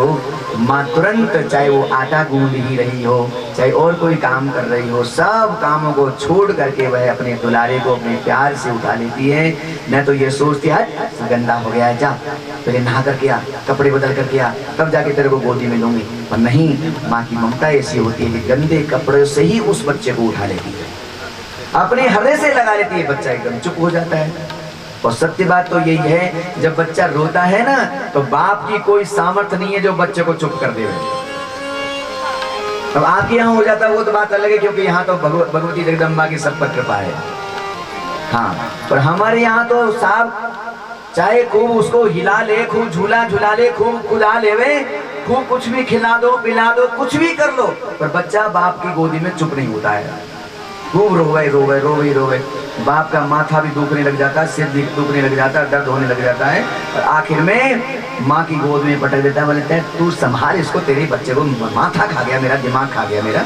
माँ तुरंत, चाहे वो आटा गूंद ही रही हो, चाहे और कोई काम कर रही हो, सब कामों को छोड़ करके वह अपने दुलारे को अपने प्यार से उठा लेती है। न तो ये सोचती है गंदा हो गया है, जा पहले नहा करके आ, कपड़े बदल करके आ, तब जाके तेरे को गोदी में लूंगी। पर नहीं, माँ की ममता ऐसी होती है कि गंदे कपड़े से ही उस बच्चे को उठा लेती है। अपने हृदय से लगा लेती है, बच्चा एकदम चुप हो जाता है। और सत्य बात तो यही है, जब बच्चा रोता है ना तो बाप की कोई सामर्थ्य नहीं है जो बच्चे को चुप कर दे। अब आपके यहाँ हो जाता है वो तो बात अलग है, क्योंकि यहाँ तो भगवती जगदम्बा की सब पर कृपा है। हाँ, पर हमारे यहाँ तो साहब चाहे खूब उसको हिला ले, खूब झूला झूला ले, खूब कुदा लेवे, खूब कुछ भी खिला दो पिला दो, कुछ भी कर लो, पर बच्चा बाप की गोदी में चुप नहीं होता है। खूब रोवे रोवे रोवे रोवे, बाप का माथा भी दुखने लग जाता है, सिर भी दुखने लग जाता है, दर्द होने लग जाता है, और आखिर में माँ की गोद में पटक देता है। बोलते हैं तू संभाल इसको, तेरे बच्चे को माथा खा गया मेरा, दिमाग खा गया मेरा,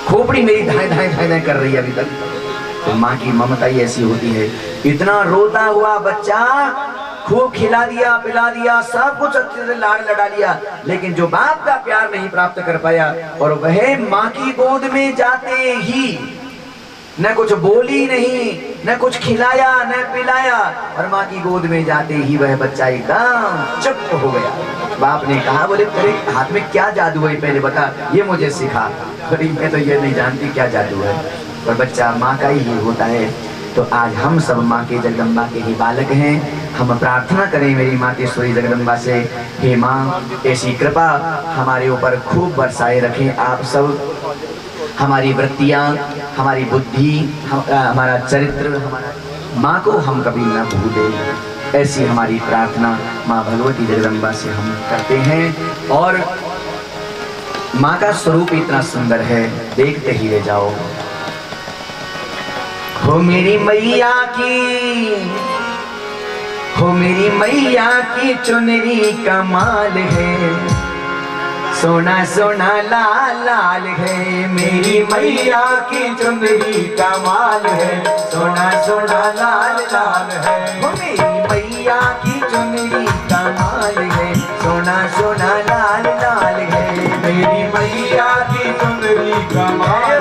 खोपड़ी मेरी धाए धाए धाए धाए कर रही है अभी तक। तो माँ की ममता ही ऐसी होती है। इतना रोता हुआ बच्चा, खूब खिला दिया पिला दिया, सब कुछ अच्छे से लाड़ लड़ा लिया, लेकिन जो बाप का प्यार नहीं प्राप्त कर पाया, और वह माँ की गोद में जाते ही न कुछ बोली नहीं, न कुछ खिलाया न पिलाया, और माँ की गोद में जाते ही वह बच्चा एकदम चुप हो गया। बाप ने कहा, बोले तेरे हाथ में क्या जादू है, पहले बता, ये मुझे सिखा। बोली मैं तो ये नहीं जानती क्या जादू है, पर बच्चा माँ का ही होता है। तो आज हम सब माँ के जगदम्बा के ही बालक हैं। हम प्रार्थना करें मेरी मातेश्वरी जगदम्बा से, हे माँ ऐसी कृपा हमारे ऊपर खूब बरसाए रखें आप सब। हमारी वृत्तियाँ, हमारी बुद्धि, हमारा चरित्र, हमारा माँ को हम कभी न भूलें, ऐसी हमारी प्रार्थना माँ भगवती जगदम्बा से हम करते हैं। और माँ का स्वरूप इतना सुंदर है, देखते ही रह जाओ। हो मेरी मैया की, हो मेरी मैया की चुनरी कमाल है, सोना सोना लाल लाल है। मेरी मैया की चुनरी कमाल है, सोना सोना लाल लाल है। हो मेरी मैया की चुनरी कमाल है, सोना सोना लाल लाल है। मेरी मैया की चुनरी कमाल